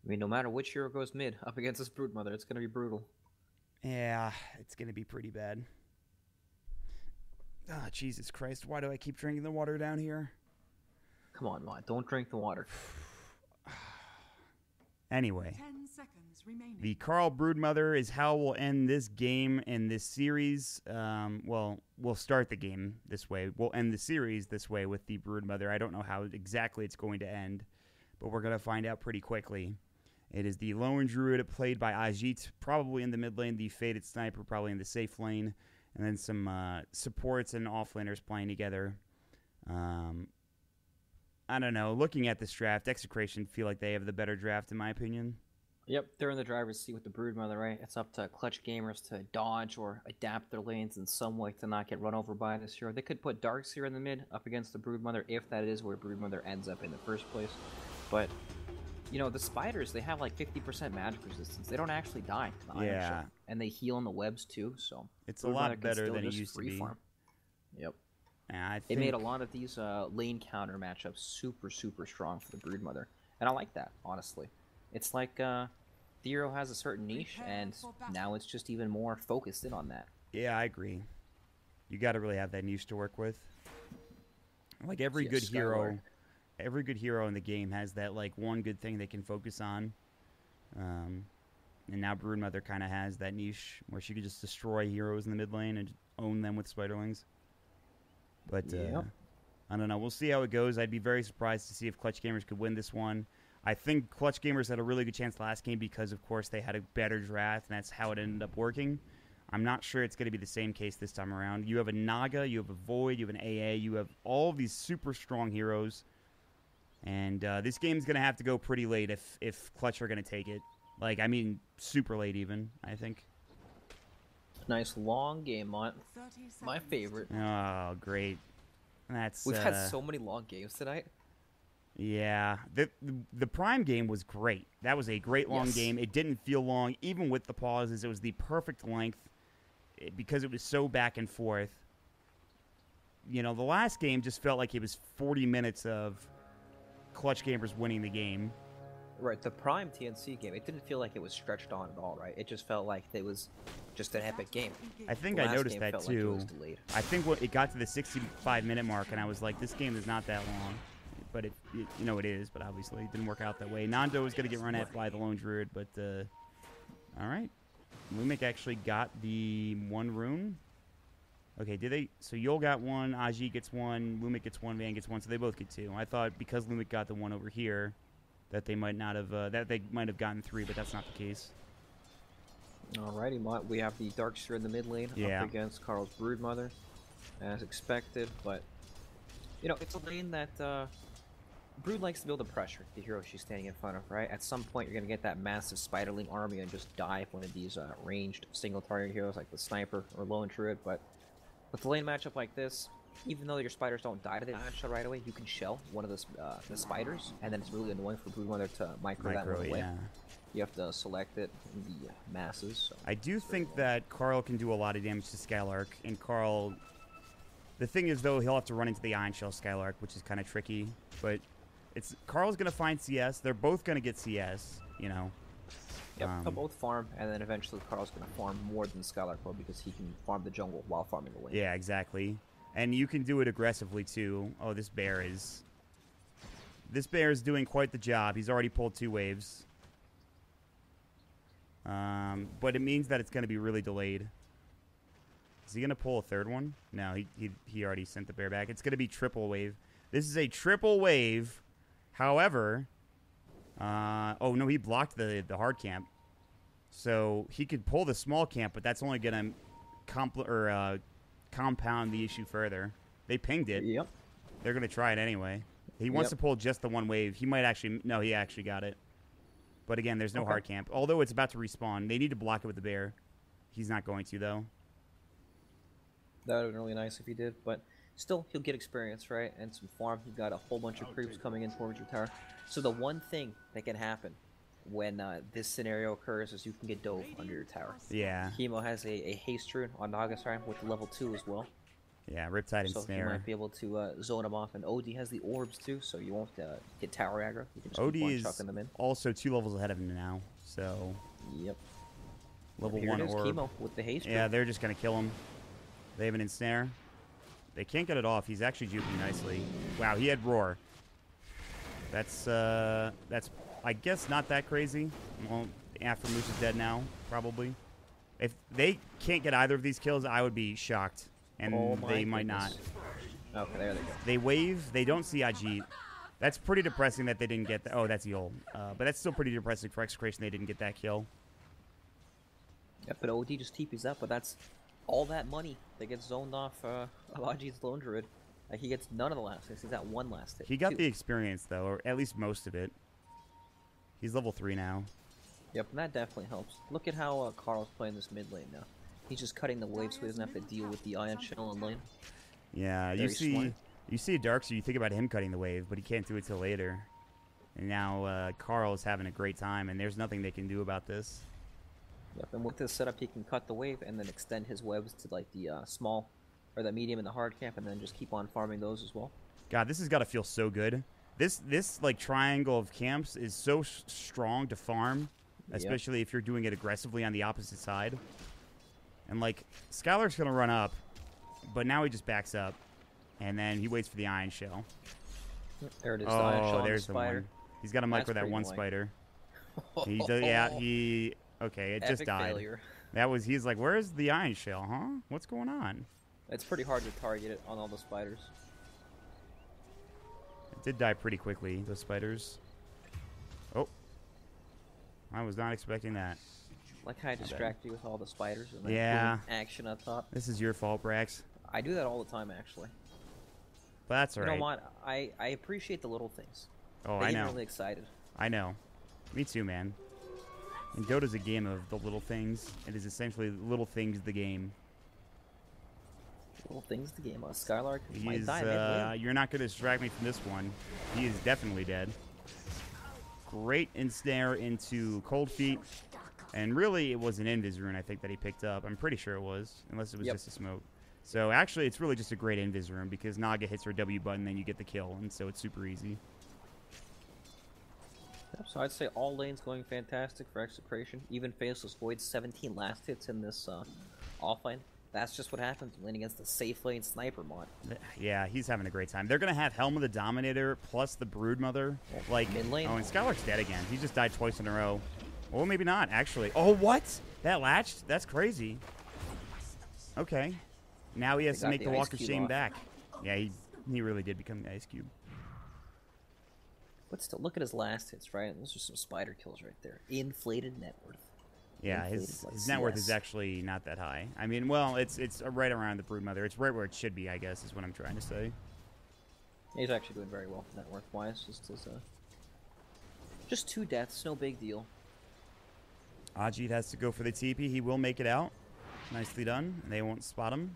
I mean, no matter which hero goes mid up against this Broodmother, it's going to be brutal. Yeah, it's going to be pretty bad. Ah, Jesus Christ. Why do I keep drinking the water down here? Come on, Mod. Don't drink the water. Anyway, 10 seconds remaining. the Carl Broodmother is how we'll end this game and this series. Well, we'll start the game this way. We'll end the series this way with the Broodmother. I don't know how exactly it's going to end, but we're going to find out pretty quickly. It is the Lone Druid played by Ajit, probably in the mid lane, the Faded Sniper probably in the safe lane, and then some supports and offlaners playing together. I don't know. Looking at this draft, Execration feel like they have the better draft, in my opinion. Yep, they're in the driver's seat with the Broodmother, right? It's up to Clutch Gamers to dodge or adapt their lanes in some way to not get run over by this hero. They could put Darkseer in the mid up against the Broodmother if that is where Broodmother ends up in the first place. But, you know, the spiders, they have like 50% magic resistance. They don't actually die to the Iron Shell. And they heal on the webs too, so... It's a lot better than it used to be. Farm. Yep. Yeah, It made a lot of these lane counter matchups super, super strong for the Broodmother. And I like that, honestly. It's like the hero has a certain niche, and now it's just even more focused in on that. Yeah, I agree. You got to really have that niche to work with. Like every good hero, every good hero in the game has that like one good thing they can focus on. And now Broodmother kind of has that niche where she could just destroy heroes in the mid lane and own them with spiderlings. But I don't know. We'll see how it goes. I'd be very surprised to see if Clutch Gamers could win this one. I think Clutch Gamers had a really good chance last game because, of course, they had a better draft, and that's how it ended up working. I'm not sure it's going to be the same case this time around. You have a Naga, you have a Void, you have an AA, you have all of these super strong heroes. And this game's going to have to go pretty late if Clutch are going to take it. Like, I mean, super late even, I think. Nice long game, my favorite. Oh, great. We've had so many long games tonight. Yeah. The Prime game was great. That was a great long game. It didn't feel long, even with the pauses. It was the perfect length because it was so back and forth. You know, the last game just felt like it was 40 minutes of Clutch Gamers winning the game. Right, the Prime TNC game, it didn't feel like it was stretched on at all, right? It just felt like it was just an epic game. I think I noticed that too. I think when it got to the 65-minute mark, and I was like, this game is not that long. But you know it is, but obviously it didn't work out that way. Nando was going to get run at by the Lone Druid, but all right. Lumic actually got the one rune. Okay, did they? So Yol got one, Aji gets one, Lumic gets one, Van gets one, so they both get two. I thought because Lumic got the one over here, that they might not have that they might have gotten three, but that's not the case. Alrighty, we have the Darkseer in the mid lane up against Carl's Broodmother, as expected. But you know, it's a lane that Brood likes to build the pressure. The hero she's standing in front of, right? At some point, you're gonna get that massive spiderling army and just dive one of these ranged single target heroes like the Sniper or Lone Druid. But with a lane matchup like this, even though your spiders don't die to the Iron Shell right away, you can shell one of the spiders, and then it's really annoying for Broodmother to micro that one away. Yeah. You have to select it in the masses. So I do think that Carl can do a lot of damage to Skylark, and Carl... The thing is, though, he'll have to run into the Iron Shell Skylark, which is kind of tricky, but Carl's going to find CS. They're both going to get CS, you know. Yep, they'll both farm, and then eventually Carl's going to farm more than Skylark will because he can farm the jungle while farming the lane. Yeah, exactly. And you can do it aggressively, too. Oh, this bear is doing quite the job. He's already pulled 2 waves. But it means that it's going to be really delayed. Is he going to pull a third one? No, he already sent the bear back. It's going to be triple wave. This is a triple wave. However, oh, no, he blocked the hard camp. So he could pull the small camp, but that's only going to compound the issue further. They pinged it. Yep. They're going to try it anyway. He wants to pull just the one wave. He might actually... No, he actually got it. But again, there's no hard camp. Although it's about to respawn. They need to block it with the bear. He's not going to, though. That would have been really nice if he did, but still, he'll get experience, right? And some farm. You've got a whole bunch of creeps coming in towards your tower. So the one thing that can happen when this scenario occurs is you can get dove under your tower. Yeah. Chemo has a haste rune on Nagasarm with level 2 as well. Yeah, Riptide and So you Snare. might be able to zone him off. And OD has the orbs too, so you won't get tower aggro. You can just OD keep on is chucking them in. also 2 levels ahead of him now, so Yep. level Here 1 it is, orb. Chemo with the haste. Yeah, they're just gonna kill him. They have an ensnare. They can't get it off. He's actually juking nicely. Wow, he had roar. That's I guess not that crazy. Well, after Moose is dead now, probably. If they can't get either of these kills, I would be shocked, and Oh my they might not. goodness. Okay, there they go. They wave. They don't see Ajit. That's pretty depressing that they didn't get that. Oh, that's Yul. But that's still pretty depressing for Execration. They didn't get that kill. Yep, but OD just TP's up, but that's all that money that gets zoned off Ajit's Lone Druid. He gets none of the last hits. He's got 1 last hit. He got 2. the experience, though, or at least most of it. He's level 3 now. Yep, and that definitely helps. Look at how Carl's playing this mid lane now. He's just cutting the wave so he doesn't have to deal with the Ion Shell in lane. Yeah, Very smart. you see a Dark, so you think about him cutting the wave, but he can't do it till later. And now Carl is having a great time, and there's nothing they can do about this. Yep, and with this setup, he can cut the wave and then extend his webs to like the small, or the medium and the hard camp, and then just keep on farming those as well. God, this has got to feel so good. This like triangle of camps is so strong to farm, especially if you're doing it aggressively on the opposite side. And like Skylark's gonna run up, but now he just backs up, and then he waits for the Iron Shell. There it is. The Ion Shell on there's the the spider. one. He's got a micro That's that pretty one annoying. spider. He does, yeah, he. Okay, it just Epic died. failure. That was. He's like, where's the Iron Shell, huh? What's going on? It's pretty hard to target it on all the spiders. It did die pretty quickly. Those spiders. Oh, I was not expecting that. Like how I distract you with all the spiders and then Yeah. boom, action up top. This is your fault, Brax. I do that all the time, actually. But that's You alright. know what? I appreciate the little things. Oh, They I get me know. really excited. I know. Me too, man. And Dota's a game of the little things. It is essentially little things the game. Little things the game. Skylark He might is, die mid-lane. you're not going to distract me from this one. He is definitely dead. Great ensnare into Cold Feet. And really, it was an Invis rune, I think, that he picked up. I'm pretty sure it was, unless it was Yep. just a smoke. So actually, it's really just a great Invis rune because Naga hits her W button, then you get the kill, and so it's super easy. Yep, so I'd say all lanes going fantastic for Execration. Even Faceless Void, 17 last hits in this offlane. That's just what happens when against the safe lane sniper mod. Yeah, he's having a great time. They're going to have Helm of the Dominator plus the Broodmother. Like, mid lane. Oh, and Skylark's dead again. He just died twice in a row. Well, maybe not, actually. Oh, what? That latched? That's crazy. Okay. Now he has to got make the the ice Walk of cube Shame off. back. Yeah, he really did become the Ice Cube. But still, look at his last hits, right? Those are some spider kills right there. Inflated net worth. Yeah, Inflated his like net worth CS. is actually not that high. I mean, well, it's right around the Broodmother. It's right where it should be, I guess, is what I'm trying to say. He's actually doing very well net worth wise. Just 2 deaths, no big deal. Ajit has to go for the TP. He will make it out. Nicely done. They won't spot him.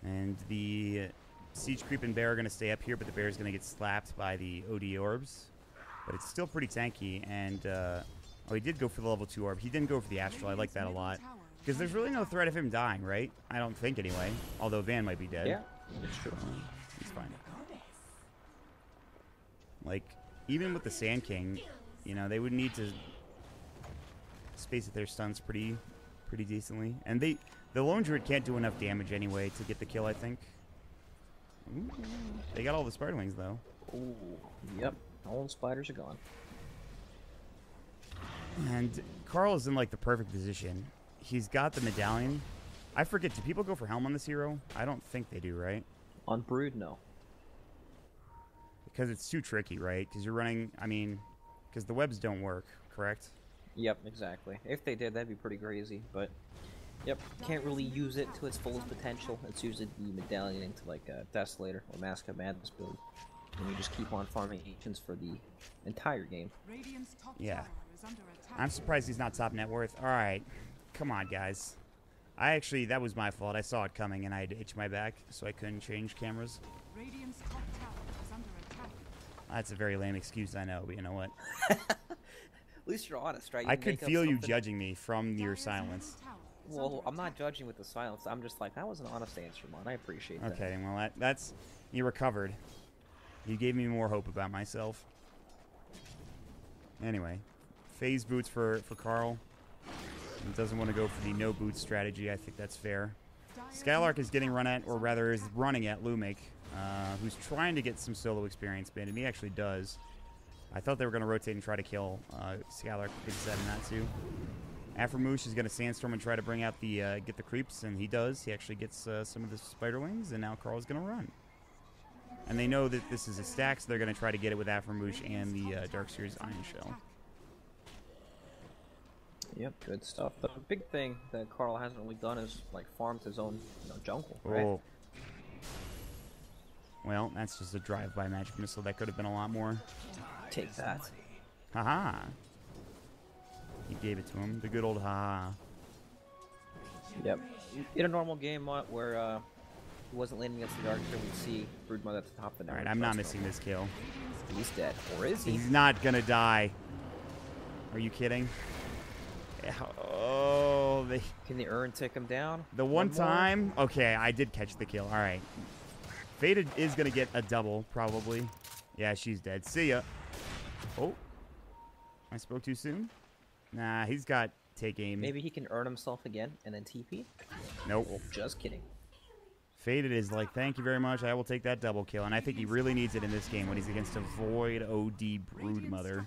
And the Siege Creep and Bear are going to stay up here, but the Bear is going to get slapped by the OD orbs. But it's still pretty tanky. And, oh, he did go for the level 2 orb. He didn't go for the Astral. I like that a lot. Because there's really no threat of him dying, right? I don't think, anyway. Although Van might be dead. Yeah, it's true. He's fine. Like, even with the Sand King, you know, they would need to space at their stuns pretty decently. And the Lone Druid can't do enough damage anyway to get the kill, I think. Ooh, they got all the Spiderlings, though. Ooh, yep. All the spiders are gone. And Carl is in, like, the perfect position. He's got the medallion. I forget, do people go for Helm on this hero? I don't think they do, right? On Brood, no. Because it's too tricky, right? Because you're running, I mean, because the webs don't work, correct? Yep, exactly. If they did, that'd be pretty crazy, but... Yep, can't really use it to its fullest potential. It's usually the medallion into, like, a Desolator or Mask of Madness build. And you just keep on farming agents for the entire game. Radiant's top Yeah. tower is under attack. I'm surprised he's not top net worth. All right. Come on, guys. That was my fault. I saw it coming, and I had to itch my back, so I couldn't change cameras. Radiant's top tower is under attack. That's a very lame excuse, I know, but you know what? At least you're honest, right? You I can could make up feel you something. judging me from your Dire's silence. middle tower Well, I'm not judging with the silence. I'm just like, that was an honest answer, man. I appreciate that. Okay, well, that's... You recovered. You gave me more hope about myself. Anyway, phase boots for Carl. He doesn't want to go for the no boots strategy. I think that's fair. Skylark is getting run at, or rather is running at Lumik, who's trying to get some solo experience bit, and he actually does. I thought they were going to rotate and try to kill Skylark, but they decided not to. Aframoosh is going to sandstorm and try to bring out the get the creeps, and he does. He actually gets some of the spider wings, and now Carl's going to run. And they know that this is a stack, so they're going to try to get it with Aframoosh and the Darkseer's Iron Shell. Yep, good stuff. The big thing that Carl hasn't really done is like farmed his own jungle, right? Oh. Well, that's just a drive-by magic missile. That could have been a lot more. Take that. Haha. He gave it to him. The good old haha. Yep. In a normal game where he wasn't landing against the Darkseer, we'd see Broodmother at the top of the network. Alright, I'm not missing this kill. He's dead. Or is he? He's not gonna die. Are you kidding? Oh, they... Can the urn take him down? The one time... Okay, I did catch the kill. Alright. Faded is gonna get a double, probably. Yeah, she's dead. See ya. Oh. I spoke too soon? Nah, he's got take aim. Maybe he can earn himself again and then TP? Nope. Oh, just kidding. Faded is like, thank you very much. I will take that double kill. And I think he really needs it in this game when he's against a Void OD Broodmother.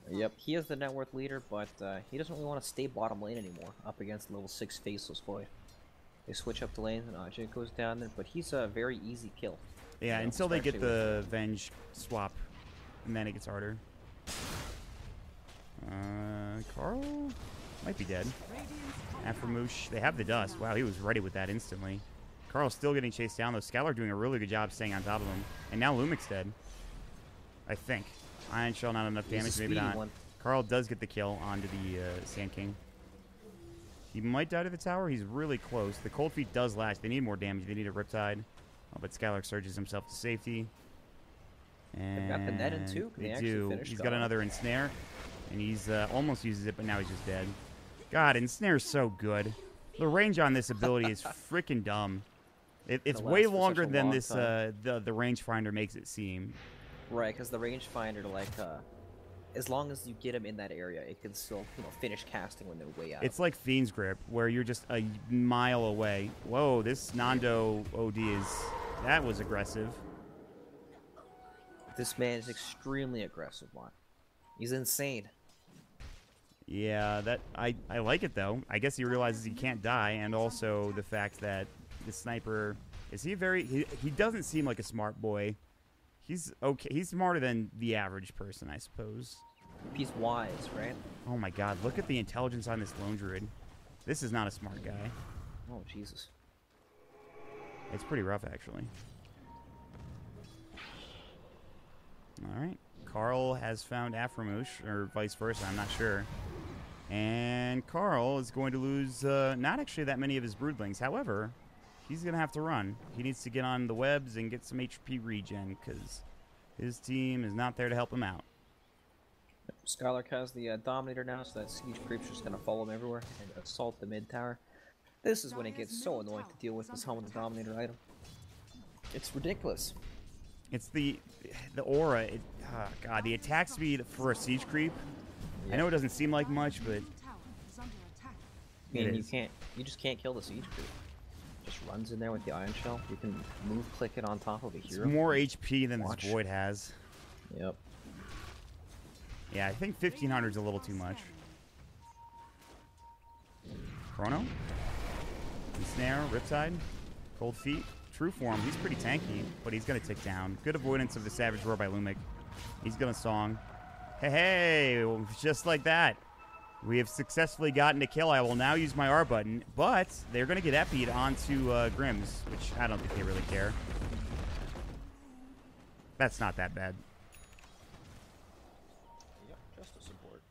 Yep, he is the net worth leader, but he doesn't really want to stay bottom lane anymore up against level 6 Faceless Void. They switch up the lane, and Ajay goes down there, but he's a very easy kill. Yeah, until they get the Venge swap, and then it gets harder. Carl might be dead. Aframoosh, they have the dust. Wow, he was ready with that instantly. Carl's still getting chased down, though. Skylar doing a really good job staying on top of him. And now Lumik's dead. I think. Iron Shell, not enough damage, maybe not. Carl does get the kill onto the Sand King. He might die to the tower. He's really close. The Cold Feet does last. They need more damage. They need a Riptide. Oh, but Skylark surges himself to safety. And they've got the net in too. They do. He's got another Ensnare. And he's almost uses it, but now he's just dead. God, Ensnare's so good. The range on this ability is freaking dumb. It's way longer than this the rangefinder makes it seem. Right, because the rangefinder, like, as long as you get him in that area, it can still, finish casting when they're way out. It's like Fiend's Grip, where you're just a mile away. Whoa, this Nando OD that was aggressive. This man is extremely aggressive, man. He's insane. Yeah, I like it, though. I guess he realizes he can't die, and also the fact that the sniper... Is he he doesn't seem like a smart boy. He's okay. He's smarter than the average person, I suppose. He's wise, right? Oh my god, look at the intelligence on this lone druid. This is not a smart guy. Oh, Jesus. It's pretty rough, actually. Alright. Carl has found Aframoosh, or vice versa, I'm not sure. And Carl is going to lose not actually that many of his broodlings. However, he's going to have to run. He needs to get on the webs and get some HP regen, because his team is not there to help him out. Skylark has the Dominator now, so that Siege Creep's just going to follow him everywhere and assault the mid tower. This is when it gets so annoying to deal with this Helm of the Dominator item. It's ridiculous. It's the aura. Oh god, the attack speed for a Siege Creep. Yeah. I know it doesn't seem like much, but... I mean, you just can't kill the Siege Creep. Just runs in there with the Iron Shell. You can click it on top of a hero. It's more HP than this Void has. Yep. Yeah, I think 1500 is a little too much. Chrono? Snare, Riptide, Cold Feet, True Form. He's pretty tanky, but he's going to tick down. Good avoidance of the Savage Roar by Lumik. He's going to Song. Hey, just like that. We have successfully gotten a kill. I will now use my R button, but they're going to get epi'd onto Grims, which I don't think they really care. That's not that bad. Yep, just a support.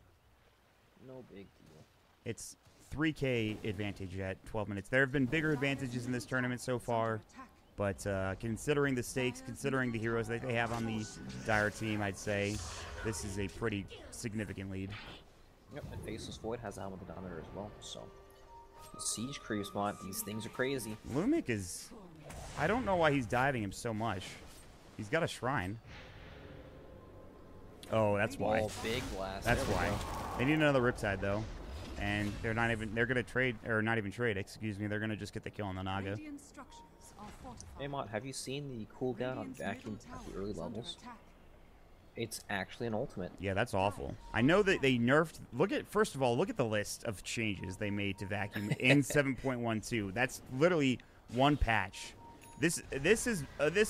No big deal. It's 3K advantage at 12 minutes. There have been bigger advantages in this tournament so far, but considering the stakes, considering the heroes that they have on the Dire team, I'd say this is a pretty significant lead. Yep, and Faceless Void has a Helm of the Dominator as well, so... Siege creeps, mod. These things are crazy. Lumic is... I don't know why he's diving him so much. He's got a shrine. Oh, that's why. Oh, big blast. That's There we why. go. They need another Riptide, though. And they're not even... They're going to trade... Or not even trade, excuse me. They're going to just get the kill on the Naga. Radiant structures are fortified. Hey, mod, have you seen the cooldown on Radiant's vacuum middle at the tower early is under levels? attack. It's actually an ultimate. Yeah, that's awful. I know that they nerfed... First of all, look at the list of changes they made to vacuum in 7.12. That's literally one patch. This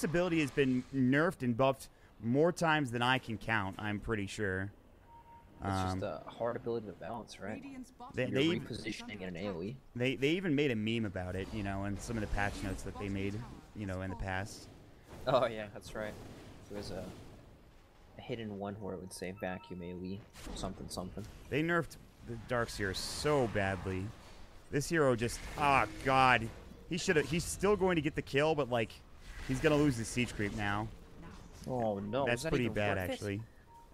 ability has been nerfed and buffed more times than I can count, I'm pretty sure. It's just a hard ability to balance, right? Radiant's bottom They- You're they- repositioning in an AoE. They even made a meme about it, you know, and some of the patch notes that they made, you know, in the past. Oh yeah, that's right. There's a hidden one where it would say vacuum AoE, something something. They nerfed the Darkseer so badly. This hero just... Oh, God. He should have... He's still going to get the kill, but, like, he's going to lose the siege creep now. Oh no, That's is that pretty even bad, worth it? actually.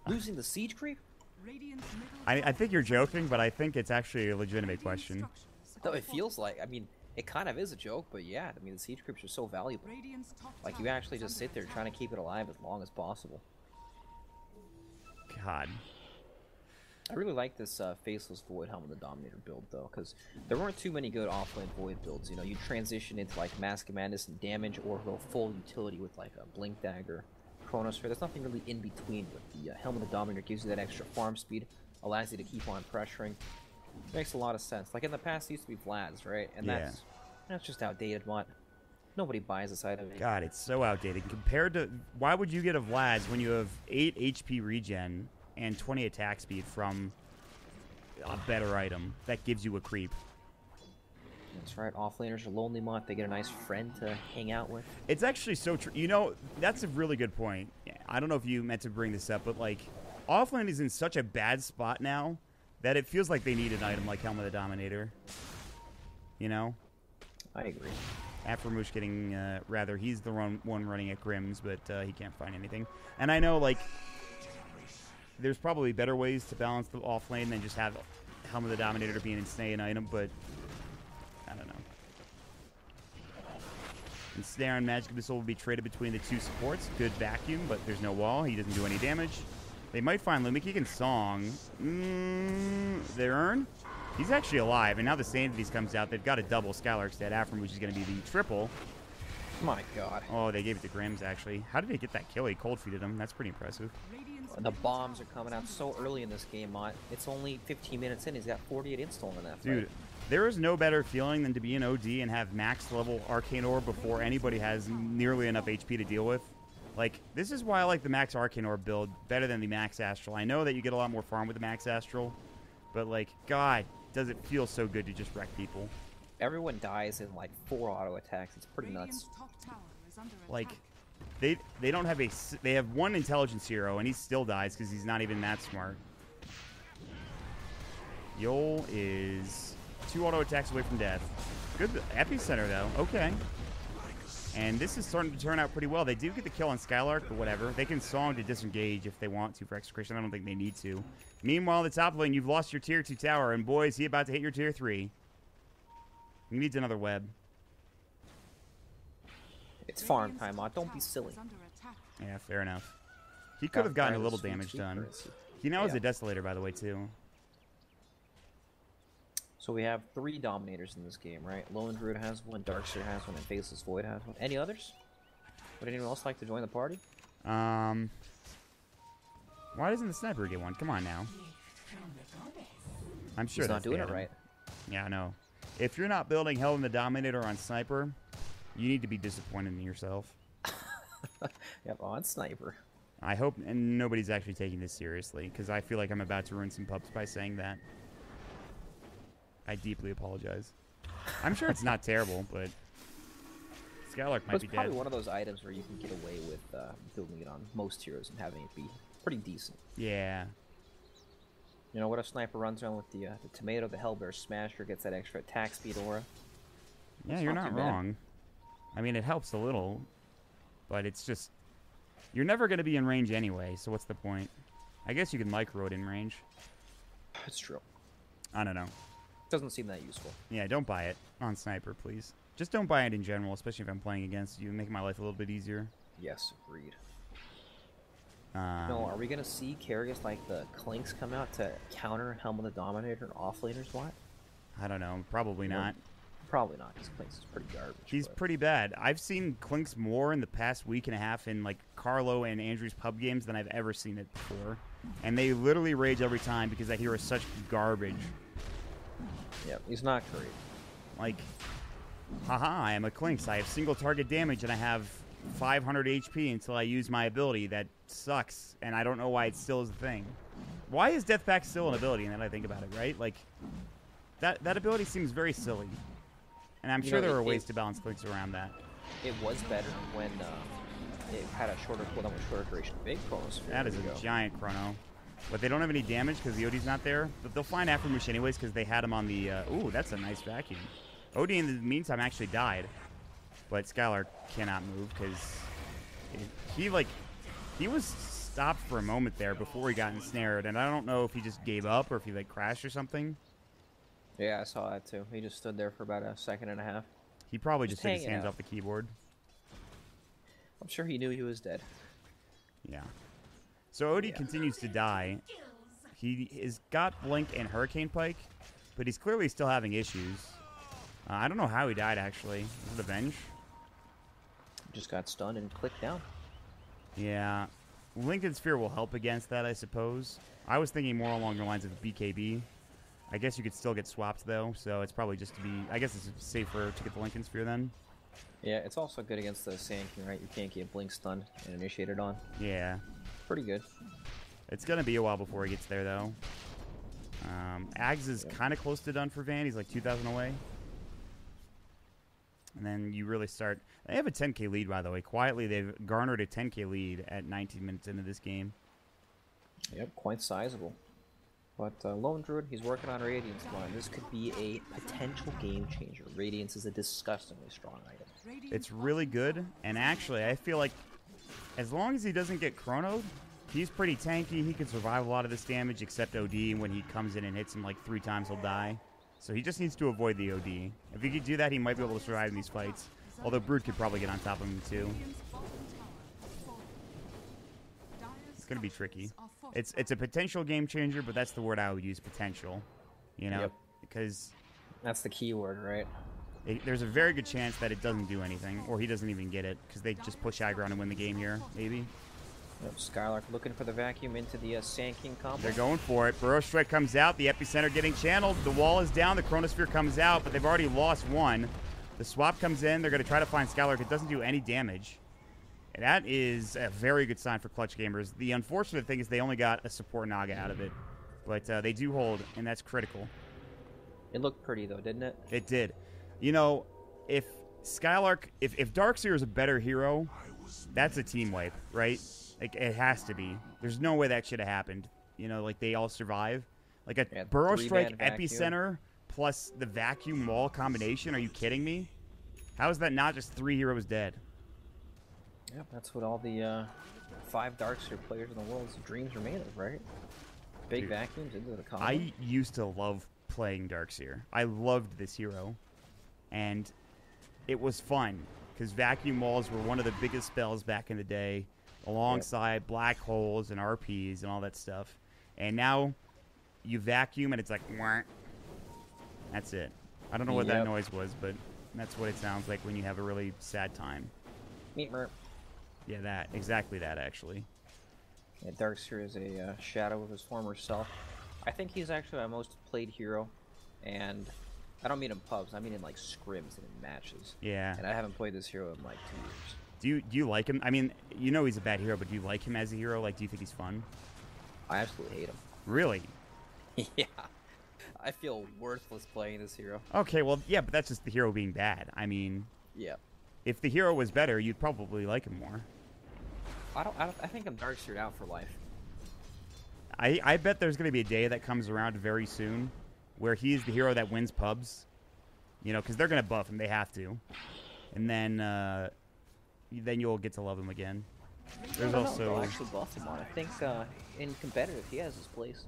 Losing the siege creep? Radiant's middle I tower think you're is joking, but I think it's actually a legitimate Radiant question. structures No, are it feels like. I mean, it kind of is a joke, but yeah. I mean, the siege creeps are so valuable. Radiant's top Like you tower actually is just under sit there attack. trying to keep it alive as long as possible. God. I really like this Faceless Void Helm of the Dominator build, though, because there weren't too many good offlane Void builds. You know, you transition into, like, Mask of Madness and damage, or go full utility with, like, a Blink Dagger, Chronosphere. There's nothing really in between with the Helm of the Dominator. Gives you that extra farm speed, allows you to keep on pressuring. Makes a lot of sense. Like, in the past, it used to be Vlad's, right? And Yeah. that's just outdated, Mott. Nobody buys this item. God, it's so outdated. Compared to... Why would you get a Vlad's when you have 8 HP regen and 20 attack speed from a better item that gives you a creep? That's right. Offlaners are lonely, Mott. They get a nice friend to hang out with. It's actually so true. You know, that's a really good point. I don't know if you meant to bring this up, but, like, offlane is in such a bad spot now that it feels like they need an item like Helm of the Dominator. You know? I agree. Afromoosh getting, he's the one running at Grimm's, but he can't find anything. And I know, like, there's probably better ways to balance the offlane than just have Helm of the Dominator be an insane item, but I don't know. And Snare and Magic Missile will be traded between the two supports. Good vacuum, but there's no wall. He doesn't do any damage. They might find Lumic. He can Song. The Urn? He's actually alive, and now the Sanities comes out. They've got a double Skylark's dead. Afromoosh is going to be the triple. My God. Oh, they gave it to Grimm's, actually. How did they get that kill? He cold-feeded him. That's pretty impressive. Radiant's The middle bombs are tower coming is out under so attack. early in this game, Mott. It's only 15 minutes in. He's got 48 installed in that fight. Dude, there is no better feeling than to be an OD and have max-level Arcane Orb before anybody has nearly enough HP to deal with. Like, this is why I like the max Arcane Orb build better than the max Astral. I know that you get a lot more farm with the max Astral, but, like, God, does it feel so good to just wreck people. Everyone dies in like 4 auto attacks. It's pretty Radiant's nuts. top tower is under Like, attack. they don't have they have one intelligence hero, and he still dies because he's not even that smart. Yol is 2 auto attacks away from death. Good epicenter, though. Okay. And this is starting to turn out pretty well. They do get the kill on Skylark, but whatever. They can Song to disengage if they want to for Execration. I don't think they need to. Meanwhile, the top lane, you've lost your tier 2 tower, and boy, is he about to hit your tier 3. He needs another web. It's farm Radiant's time, top Mott. Don't be tower silly. is under attack. Yeah, fair enough. He could have gotten a little damage done. He now has Yeah. a Desolator, by the way, too. So we have 3 Dominators in this game, right? Lone Druid has one, Darkseer has one, and Faceless Void has one. Any others? Would anyone else like to join the party? Why doesn't the Sniper get one? Come on now. I'm sure He's not that's the doing it item. right. Yeah, I know. If you're not building Helm the Dominator on Sniper, you need to be disappointed in yourself. Yep, on Sniper. I hope and nobody's actually taking this seriously, because I feel like I'm about to ruin some pups by saying that. I deeply apologize. I'm sure it's not terrible, but Skylark But might it's be probably dead. one of those items where you can get away with building it on most heroes and having it be pretty decent. Yeah. You know, what if Sniper runs around with the Tomato, the Hellbear Smasher, gets that extra attack speed aura? Yeah, That's you're not not too bad. wrong. I mean, it helps a little, but it's just... You're never going to be in range anyway, so what's the point? I guess you can micro it in range. It's true. I don't know. Doesn't seem that useful. Yeah, don't buy it on Sniper, please. Just don't buy it in general, especially if I'm playing against you. Make my life a little bit easier. Yes, agreed. No, are we gonna see carries like the Clinks come out to counter Helm of the Dominator and offlaner SWAT? I don't know. Probably not. Probably not, because Clinks is pretty garbage. He's but... pretty bad. I've seen Clinks more in the past week and a half in like Carlo and Andrew's pub games than I've ever seen it before. And they literally rage every time because that hero is such garbage. Yeah, he's not great. Like, haha, I am a Clinks. I have single target damage and I have 500 HP until I use my ability. That sucks, and I don't know why it still is a thing. Why is Death Pact still an ability, now that I think about it, right? Like, that ability seems very silly. And I'm sure there are ways to balance Clinks around that. It was better when it had a shorter cooldown with shorter duration. Big Chronosphere. That is a giant chrono. But they don't have any damage because the OD's not there. But they'll find Afromush anyways because they had him on the... ooh, that's a nice vacuum. OD in the meantime actually died. But Skylar cannot move because he was stopped for a moment there before he got ensnared. And I don't know if he just gave up or if he like crashed or something. Yeah, I saw that too. He just stood there for about a second and a half. He probably just took his hands out. off the keyboard. I'm sure he knew he was dead. Yeah. So Odie continues to die. He has got Blink and Hurricane Pike, but he's clearly still having issues. I don't know how he died, actually. Was it Avenge? Just got stunned and clicked down. Yeah. Lincoln Sphere will help against that, I suppose. I was thinking more along the lines of BKB. I guess you could still get swapped, though, so it's probably just to be... I guess it's safer to get the Lincoln Sphere, then. Yeah, it's also good against the Sand King, right? You can't get Blink stunned and initiated on. Yeah. Pretty good. It's going to be a while before he gets there, though. Ags is kind of close to done for Van. He's like 2,000 away. And then you really start... They have a 10k lead, by the way. Quietly, they've garnered a 10k lead at 19 minutes into this game. Yep, quite sizable. But Lone Druid, he's working on Radiance line. This could be a potential game changer. Radiance is a disgustingly strong item. It's really good, and actually, I feel like as long as he doesn't get chronoed, he's pretty tanky. He can survive a lot of this damage, except OD. When he comes in and hits him like 3 times, he'll die. So he just needs to avoid the OD. If he could do that, he might be able to survive in these fights. Although Brood could probably get on top of him, too. It's going to be tricky. It's a potential game changer, but that's the word I would use, potential. You know? Yep. Because... That's the key word, right? There's a very good chance that it doesn't do anything, or he doesn't even get it, because they just push aggro and win the game here, maybe. Yep, Skylark looking for the vacuum into the Sand King combo. They're going for it. Burrow Strike comes out. The Epicenter getting channeled. The wall is down. The Chronosphere comes out, but they've already lost one. The swap comes in. They're going to try to find Skylark. It doesn't do any damage. And that is a very good sign for Clutch Gamers. The unfortunate thing is they only got a support Naga out of it. But they do hold, and that's critical. It looked pretty, though, didn't it? It did. You know, if Skylark... If Darkseer is a better hero, that's a team wipe, right? Like, it has to be. There's no way that should have happened. You know, like, they all survive. Like, a Burrow Strike Epicenter plus the Vacuum Wall combination? Are you kidding me? How is that not just 3 heroes dead? Yep, that's what all the 5 Darkseer players in the world's dreams are made of, right? Big vacuums into the combo. I used to love playing Darkseer. I loved this hero. And it was fun, because Vacuum Walls were one of the biggest spells back in the day, alongside Black Holes and RPs and all that stuff. And now you vacuum and it's like, wah. That's it. I don't know what that noise was, but that's what it sounds like when you have a really sad time. Meet Merp. Yeah, that. Exactly that, actually. Yeah, Darkseer is a shadow of his former self. I think he's actually my most played hero, and I don't mean in pubs, I mean in like scrims and in matches. Yeah. And I haven't played this hero in like 2 years. Do you like him? I mean, you know he's a bad hero, but do you like him as a hero? Like, do you think he's fun? I absolutely hate him. Really? Yeah. I feel worthless playing this hero. Okay, well, yeah, but that's just the hero being bad. I mean... Yeah. If the hero was better, you'd probably like him more. I think I'm Darkseered out for life. I bet there's going to be a day that comes around very soon where he's the hero that wins pubs. You know, because they're going to buff him. They have to. And then you'll get to love him again. There's also... They'll actually buff him on. I think in competitive, he has his place.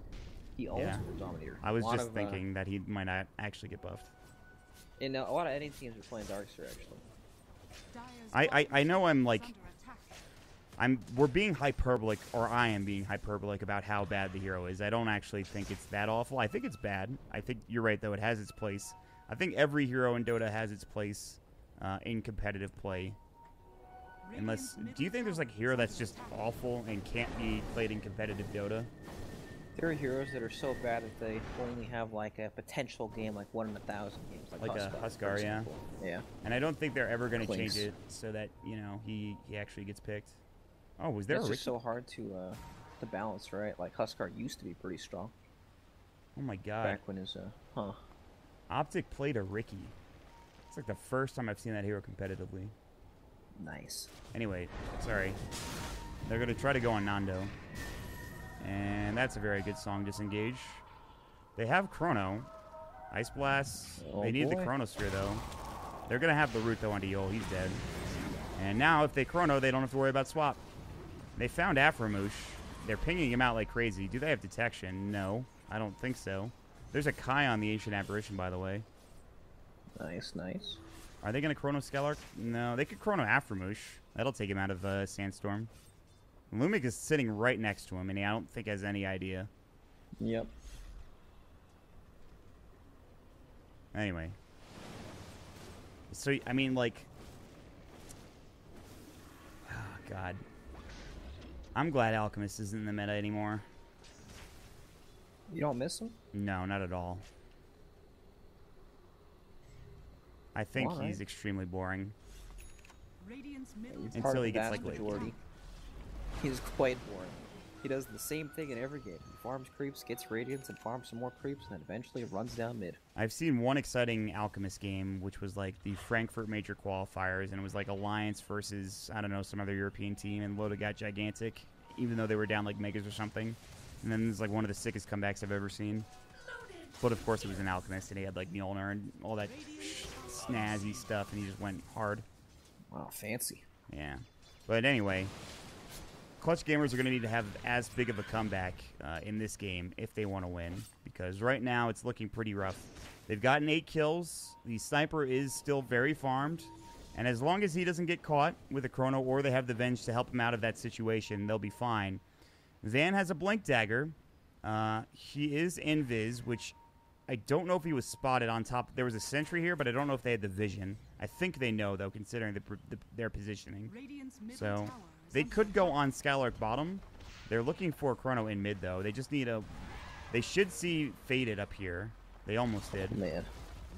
He owns Yeah. the Dominator. I was A lot just of, thinking that he might not actually get buffed. In a lot of any teams are playing Darkseer actually. I know I'm like Is under attack. we're being hyperbolic, or I am being hyperbolic about how bad the hero is. I don't actually think it's that awful. I think it's bad. I think you're right, though. It has its place. I think every hero in Dota has its place in competitive play. Unless, do you think there's like a hero that's just awful and can't be played in competitive Dota? There are heroes that are so bad that they only have like a potential game, like 1 in 1,000 games, like Like a for Huskar, yeah. example. Yeah. And I don't think they're ever going to change Clinks. it so that, you know, he actually gets picked. Oh, was there It's a just Ricky? so hard to balance, right? Like Huskar used to be pretty strong Oh my god. back when his Optic played a Ricky. It's like the first time I've seen that hero competitively. nice. Anyway, sorry. They're going to try to go on Nando. And that's a very good song, Disengage. They have Chrono. Ice Blast. Oh, They need the boy. Chronosphere, though. They're going to have the root, though, onto Yol. He's dead. And now, if they Chrono, they don't have to worry about swap. They found Aframoosh. They're pinging him out like crazy. Do they have detection? No. I don't think so. There's a Kai on the Ancient Apparition, by the way. Nice, nice. Are they going to Chrono Scalark? No, they could Chrono Aframoosh. That'll take him out of Sandstorm. Lumic is sitting right next to him, and I don't think has any idea. Yep. Anyway. So, I mean, like... Oh, God. I'm glad Alchemist isn't in the meta anymore. You don't miss him? No, not at all. I think Why? he's extremely boring. Radiant's middle He's Until part of he the gets, vast like, late. majority. He's quite boring. He does the same thing in every game. He farms creeps, gets radiance, and farms some more creeps, and then eventually runs down mid. I've seen one exciting Alchemist game, which was like the Frankfurt Major Qualifiers, and it was like Alliance versus, I don't know, some other European team, and Loda got gigantic, even though they were down like megas or something. And then it's like one of the sickest comebacks I've ever seen. But of course, it was an Alchemist, and he had like Mjolnir and all that snazzy stuff, and he just went hard. Wow, fancy. Yeah. But anyway, Clutch Gamers are going to need to have as big of a comeback in this game if they want to win. Because right now it's looking pretty rough. They've gotten 8 kills. The Sniper is still very farmed. And as long as he doesn't get caught with a Chrono or they have the Venge to help him out of that situation, they'll be fine. Van has a Blink Dagger. He is Invis, which I don't know if he was spotted on top. There was a sentry here, but I don't know if they had the vision. I think they know, though, considering their positioning. Radiant's middle So tower is they under could go attack. on Skylark bottom. They're looking for Chrono in mid, though. They just need a... They should see Faded up here. They almost did. Man.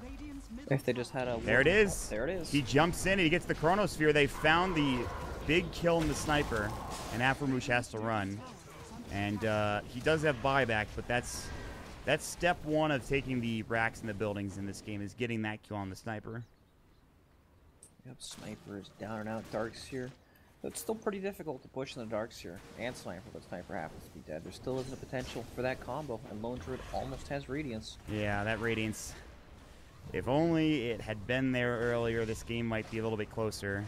Radiant's middle If they just tower had a... There it is. There it is. He jumps in and he gets the Chronosphere. They found the big kill in the Sniper, and Aframoosh has to run. And he does have buyback, but that's step one of taking the racks and the buildings in this game, is getting that kill on the Sniper. Yep, Sniper is down and out. Darkseer. But it's still pretty difficult to push in the Darkseer and Sniper, but Sniper happens to be dead. There still isn't a potential for that combo, and Lone Druid almost has Radiance. Yeah, that Radiance. If only it had been there earlier, this game might be a little bit closer.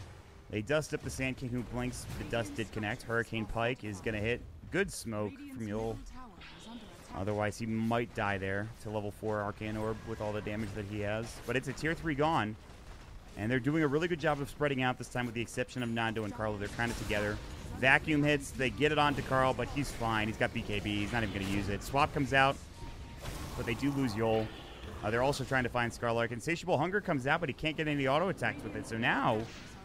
They dust up the Sand King who blinks. The dust did connect. Hurricane Pike is going to hit. Good smoke Radiant's from middle Yul. tower is under attack. Otherwise, he might die there to level 4 Arcane Orb with all the damage that he has. But it's a tier 3 gone. And they're doing a really good job of spreading out this time with the exception of Nando and Carlo. They're kind of together. Vacuum hits. They get it onto Carl, but he's fine. He's got BKB. He's not even going to use it. Swap comes out, but they do lose Yol. They're also trying to find Scarlark. Insatiable Hunger comes out, but he can't get any auto attacks with it. So now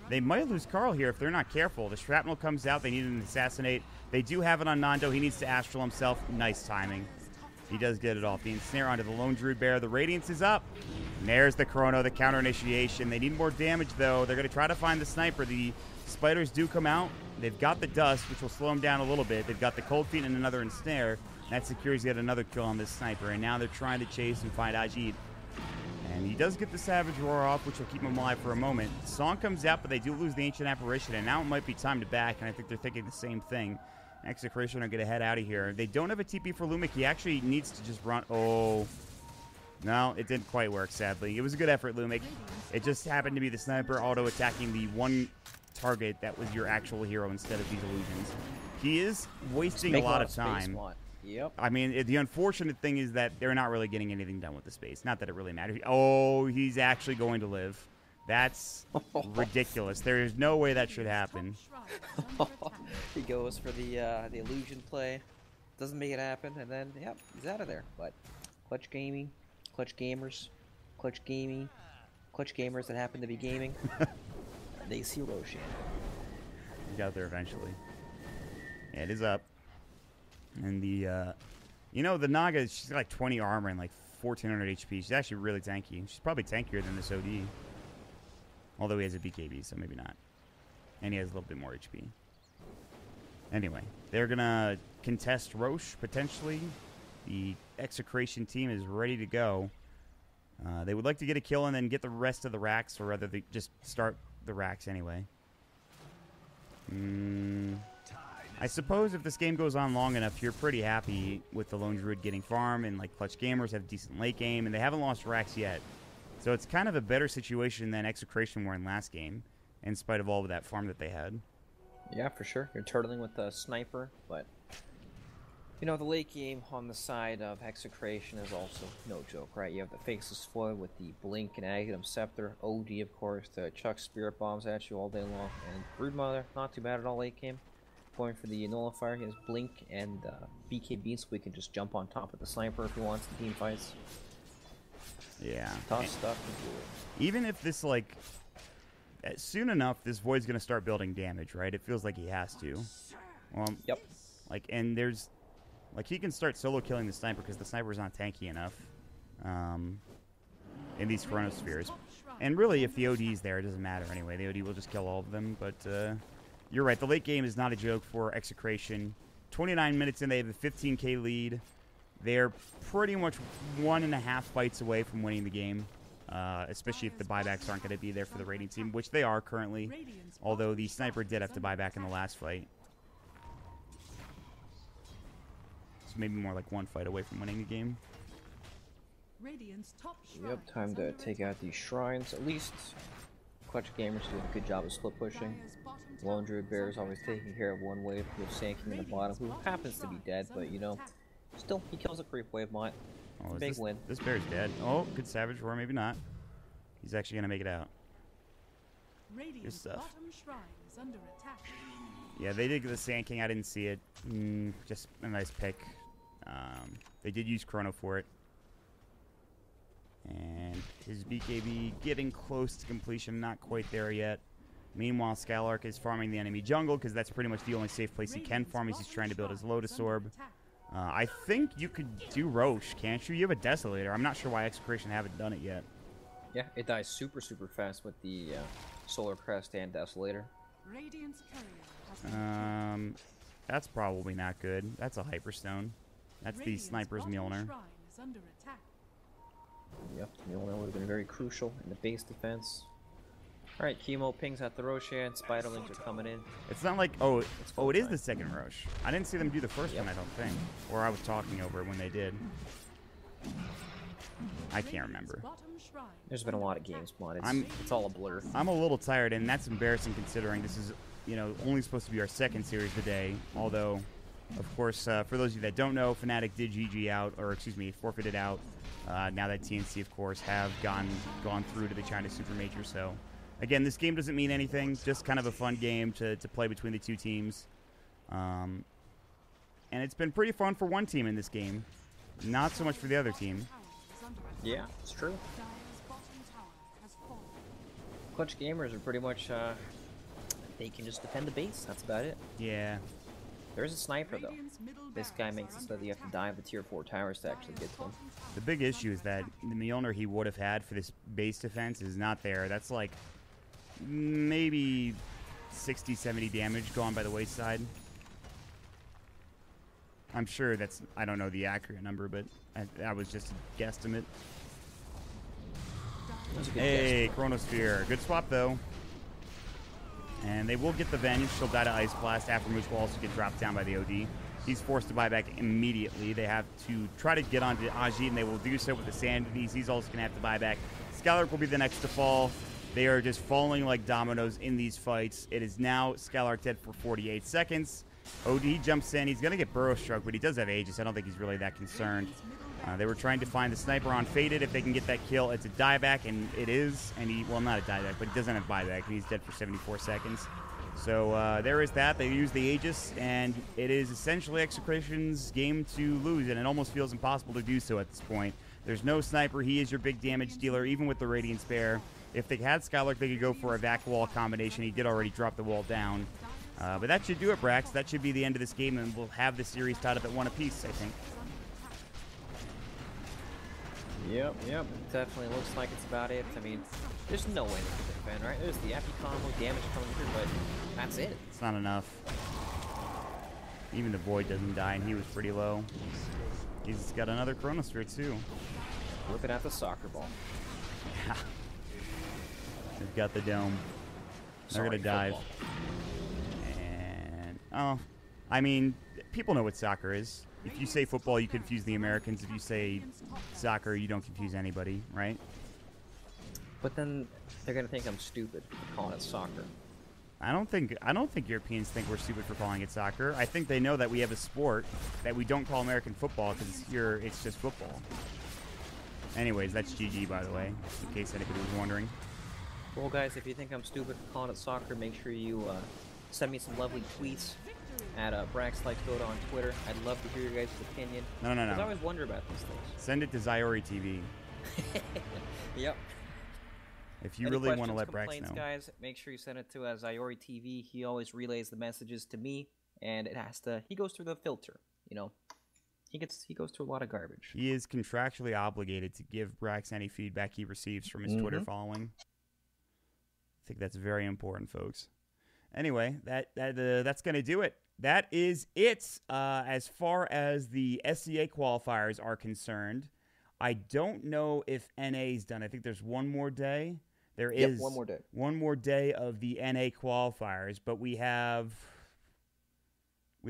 they might lose Carl here if they're not careful. The Shrapnel comes out. They need an Assassinate. They do have it on Nando. He needs to Astral himself. Nice timing. He does get it off. The Ensnare onto the Lone Druid Bear. The Radiance is up. And there's the Chrono, the counter initiation. They need more damage, though. They're going to try to find the Sniper. The Spiders do come out. They've got the Dust, which will slow him down a little bit. They've got the Cold Feet and another Ensnare. That secures yet another kill on this Sniper. And now they're trying to chase and find Ajit. And he does get the Savage Roar off, which will keep him alive for a moment. Song comes out, but they do lose the Ancient Apparition. And now it might be time to back, and I think they're thinking the same thing. Execration are going to head out of here. They don't have a TP for Lumic. He actually needs to just run. Oh. No, it didn't quite work, sadly. It was a good effort, Lumic. It just happened to be the Sniper auto-attacking the one target that was your actual hero instead of these illusions. He is wasting a lot of time. Yep. I mean, the unfortunate thing is that they're not really getting anything done with the space. Not that it really matters. Oh, he's actually going to live. That's ridiculous. There is no way that should happen. He goes for the illusion play, doesn't make it happen, and then yep, he's out of there. But clutch gaming, clutch gamers, clutch gaming, clutch gamers that happen to be gaming, they see Roshan. He got there eventually. Yeah, it is up. And the, you know, the Naga, she's got like 20 armor and like 1400 HP. She's actually really tanky. She's probably tankier than this OD. Although he has a BKB, so maybe not. And he has a little bit more HP. Anyway, they're going to contest Roche, potentially. The Execration team is ready to go. They would like to get a kill and then get the rest of the racks, or rather, they just start the racks anyway. I suppose if this game goes on long enough, you're pretty happy with the Lone Druid getting farm, and like Clutch Gamers have decent late game, and they haven't lost racks yet. So it's kind of a better situation than Execration were in last game, in spite of all of that farm that they had. Yeah, for sure. You're turtling with the sniper, but you know, the late game on the side of Execration is also no joke, right? You have the Faceless Foil with the Blink and Aghanim Scepter, OD, of course, to chuck Spirit Bombs at you all day long, and Broodmother, not too bad at all late game. Going for the Nullifier, he has Blink and BKB, so we can just jump on top of the Sniper if he wants the team fights. Yeah. Tough stuff to do. Even if this, like, soon enough, this Void's going to start building damage, right? It feels like he has to. Well, yep. Like, and there's, like, he can start solo killing the Sniper because the Sniper's not tanky enough in these Chronospheres. And really, if the OD's there, it doesn't matter anyway. The OD will just kill all of them, but you're right. The late game is not a joke for Execration. 29 minutes in, they have a 15k lead. They're pretty much 1.5 fights away from winning the game, especially if the buybacks aren't going to be there for the rating team, which they are currently, although the Sniper did have to buy back in the last fight. So maybe more like 1 fight away from winning the game. Yep, time to take out these shrines. At least Clutch Gamers doing a good job of split pushing. Lone Druid Bear is always taking care of one wave with Sanking in the bottom, who happens to be dead, but you know, still, he kills a creep wave bot. Oh, big win. This bear's dead. Oh, good Savage Roar, maybe not. He's actually going to make it out. Good stuff. Yeah, they did get the Sand King. I didn't see it. Just a nice pick. They did use Chrono for it. And his BKB getting close to completion, not quite there yet. Meanwhile, Skylark is farming the enemy jungle because that's pretty much the only safe place he can farm as he's trying to build his Lotus Orb. I think you could do Roche, can't you? You have a Desolator. I'm not sure why Execration haven't done it yet. Yeah, it dies super, super fast with the Solar Crest and Desolator. That's probably not good. That's a Hyperstone. That's the Sniper's Mjolnir. Yep, Mjolnir would have been very crucial in the base defense. Alright, Chemo pings at the Roshan, Spiderlings are coming in. It's not like, it is the second Roche. I didn't see them do the first one, I don't think. Or I was talking over it when they did. I can't remember. There's been a lot of games modded. It's all a blur. I'm a little tired, and that's embarrassing considering this is, you know, only supposed to be our second series today. Although, of course, for those of you that don't know, Fnatic did GG out, or excuse me, forfeited out. Now that TNC, of course, have gone through to the China Supermajor. So, again, this game doesn't mean anything. Just kind of a fun game to play between the two teams. And it's been pretty fun for one team in this game. Not so much for the other team. Yeah, it's true. Clutch Gamers are pretty much, they can just defend the base. That's about it. Yeah. There's a sniper, though. This guy makes it so that you have to dive the tier 4 towers to actually get to them. The big issue is that the Mjolnir he would have had for this base defense is not there. That's like maybe 60, 70 damage gone by the wayside. I'm sure that's, I don't know the accurate number, but that was just a guesstimate. Hey, Chronosphere. Good swap, though. And they will get the Venge. She'll die to Ice Blast. Aftermoose will also get dropped down by the OD. He's forced to buy back immediately. They have to try to get onto Ajit, and they will do so with the Sanities. He's also going to have to buy back. Skylark will be the next to fall. They are just falling like dominoes in these fights. It is now Skylark dead for 48 seconds. OD jumps in. He's going to get burrow struck, but he does have Aegis. I don't think he's really that concerned. They were trying to find the sniper on Faded. If they can get that kill, it's a dieback, and it is. And he, well, not a dieback, but he doesn't have buyback. He's dead for 74 seconds. So there is that. They use the Aegis, and it is essentially Execration's game to lose, and it almost feels impossible to do so at this point. There's no sniper. He is your big damage dealer, even with the Radiant Spare. If they had Skylark, they could go for a vac wall combination. He did already drop the wall down. But that should do it, Brax. That should be the end of this game, and we'll have the series tied up at 1 apiece, I think. Yep. Definitely looks like it's about it. I mean, there's no way to defend, right? There's the epi combo, damage coming through, but that's it. It's not enough. Even the Void doesn't die, and he was pretty low. He's got another Chronosphere, too. Whipping out the soccer ball. Yeah. They've got the dome. They're going to dive. And, oh, I mean, people know what soccer is. If you say football, you confuse the Americans. If you say soccer, you don't confuse anybody, right? But then they're gonna think I'm stupid for calling it soccer. I don't think Europeans think we're stupid for calling it soccer. I think they know that we have a sport that we don't call American football because here it's just football. Anyways, that's GG, by the way, in case anybody was wondering. Well, guys, if you think I'm stupid for calling it soccer, make sure you send me some lovely tweets at BraxLikesDota on Twitter. I'd love to hear your guys' opinion. No. Because I always wonder about these things. Send it to Zyori TV. Yep. If you Any really want to questions, let Brax complaints, know. guys, make sure you send it to Zyori TV. He always relays the messages to me, and it has to. He goes through the filter. You know, he goes through a lot of garbage. He is contractually obligated to give Brax any feedback he receives from his Twitter following. I think that's very important, folks. Anyway, that's going to do it. That is it as far as the SCA qualifiers are concerned. I don't know if NA is done. I think there's one more day. There is one more day. One more day of the NA qualifiers, but we have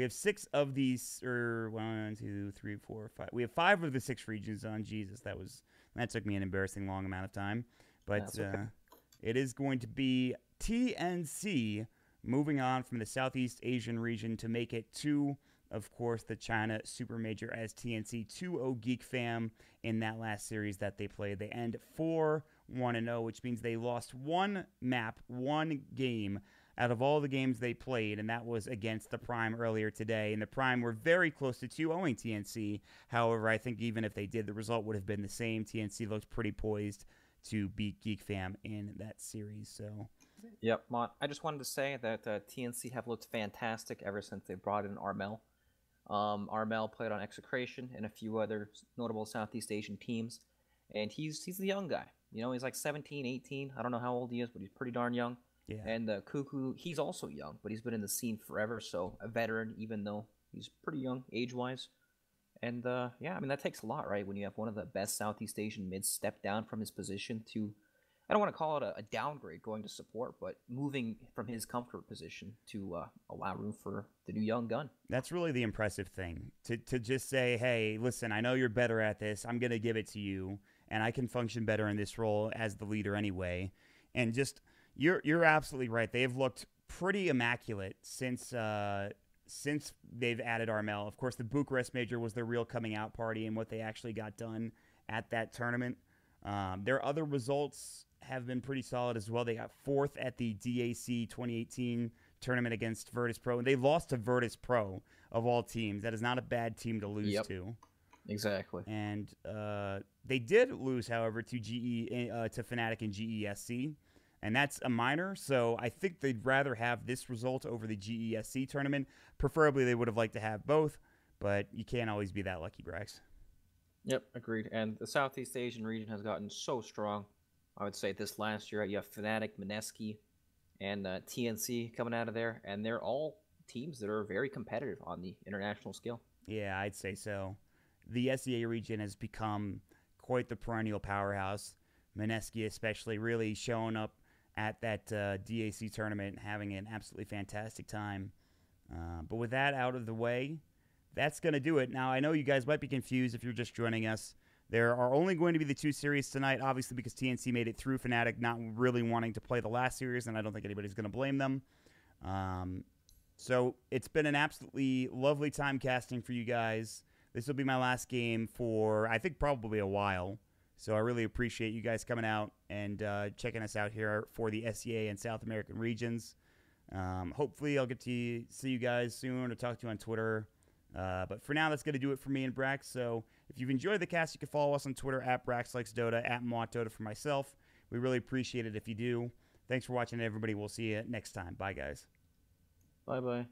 6 of these, or 1, 2, 3, 4, 5. We have 5 of the 6 regions on. Jesus, that took me an embarrassing long amount of time. But okay. It is going to be TNC moving on from the Southeast Asian region to make it to, of course, the China Supermajor as TNC 2-0 Geek Fam in that last series that they played. They end 4-1-0, which means they lost one map, one game out of all the games they played, and that was against the Prime earlier today. And the Prime were very close to 2-0ing TNC. However, I think even if they did, the result would have been the same. TNC looks pretty poised to beat Geek Fam in that series. So, yep, Mont. I just wanted to say that TNC have looked fantastic ever since they brought in Armel. Armel played on Execration and a few other notable Southeast Asian teams, and he's the young guy. You know, he's like 17, 18. I don't know how old he is, but he's pretty darn young. yeah. And Cuckoo, he's also young, but he's been in the scene forever, so a veteran, even though he's pretty young age-wise. And, yeah, I mean, that takes a lot, right? When you have one of the best Southeast Asian mids step down from his position to, I don't want to call it a downgrade going to support, but moving from his comfort position to allow room for the new young gun. That's really the impressive thing, to just say, hey, listen, I know you're better at this. I'm going to give it to you, and I can function better in this role as the leader anyway. And just, you're absolutely right. They've looked pretty immaculate since they've added Armel. Of course, the Bucharest Major was their real coming out party and what they actually got done at that tournament. Their other results have been pretty solid as well. They got 4th at the DAC 2018 tournament against Virtus Pro, and they lost to Virtus Pro of all teams. That is not a bad team to lose to. Exactly. And they did lose, however, to to Fnatic and GESC, and that's a minor. So I think they'd rather have this result over the GESC tournament. Preferably, they would have liked to have both, but you can't always be that lucky, Brax. Yep, agreed. And the Southeast Asian region has gotten so strong. I would say this last year, you have Fnatic, Mineski, and TNC coming out of there, and they're all teams that are very competitive on the international scale. Yeah, I'd say so. The SEA region has become quite the perennial powerhouse. Mineski especially really showing up at that DAC tournament and having an absolutely fantastic time. But with that out of the way, that's going to do it. Now, I know you guys might be confused if you're just joining us. There are only going to be the 2 series tonight, obviously because TNC made it through Fnatic not really wanting to play the last series, and I don't think anybody's going to blame them. So it's been an absolutely lovely time casting for you guys. This will be my last game for, I think, probably a while. So I really appreciate you guys coming out and checking us out here for the SEA and South American regions. Hopefully I'll get to see you guys soon or talk to you on Twitter. But for now, that's going to do it for me and Brax. So if you've enjoyed the cast, you can follow us on Twitter at BraxLikesDota, at mo2 for myself. We really appreciate it if you do. Thanks for watching, everybody. We'll see you next time. Bye, guys. Bye-bye.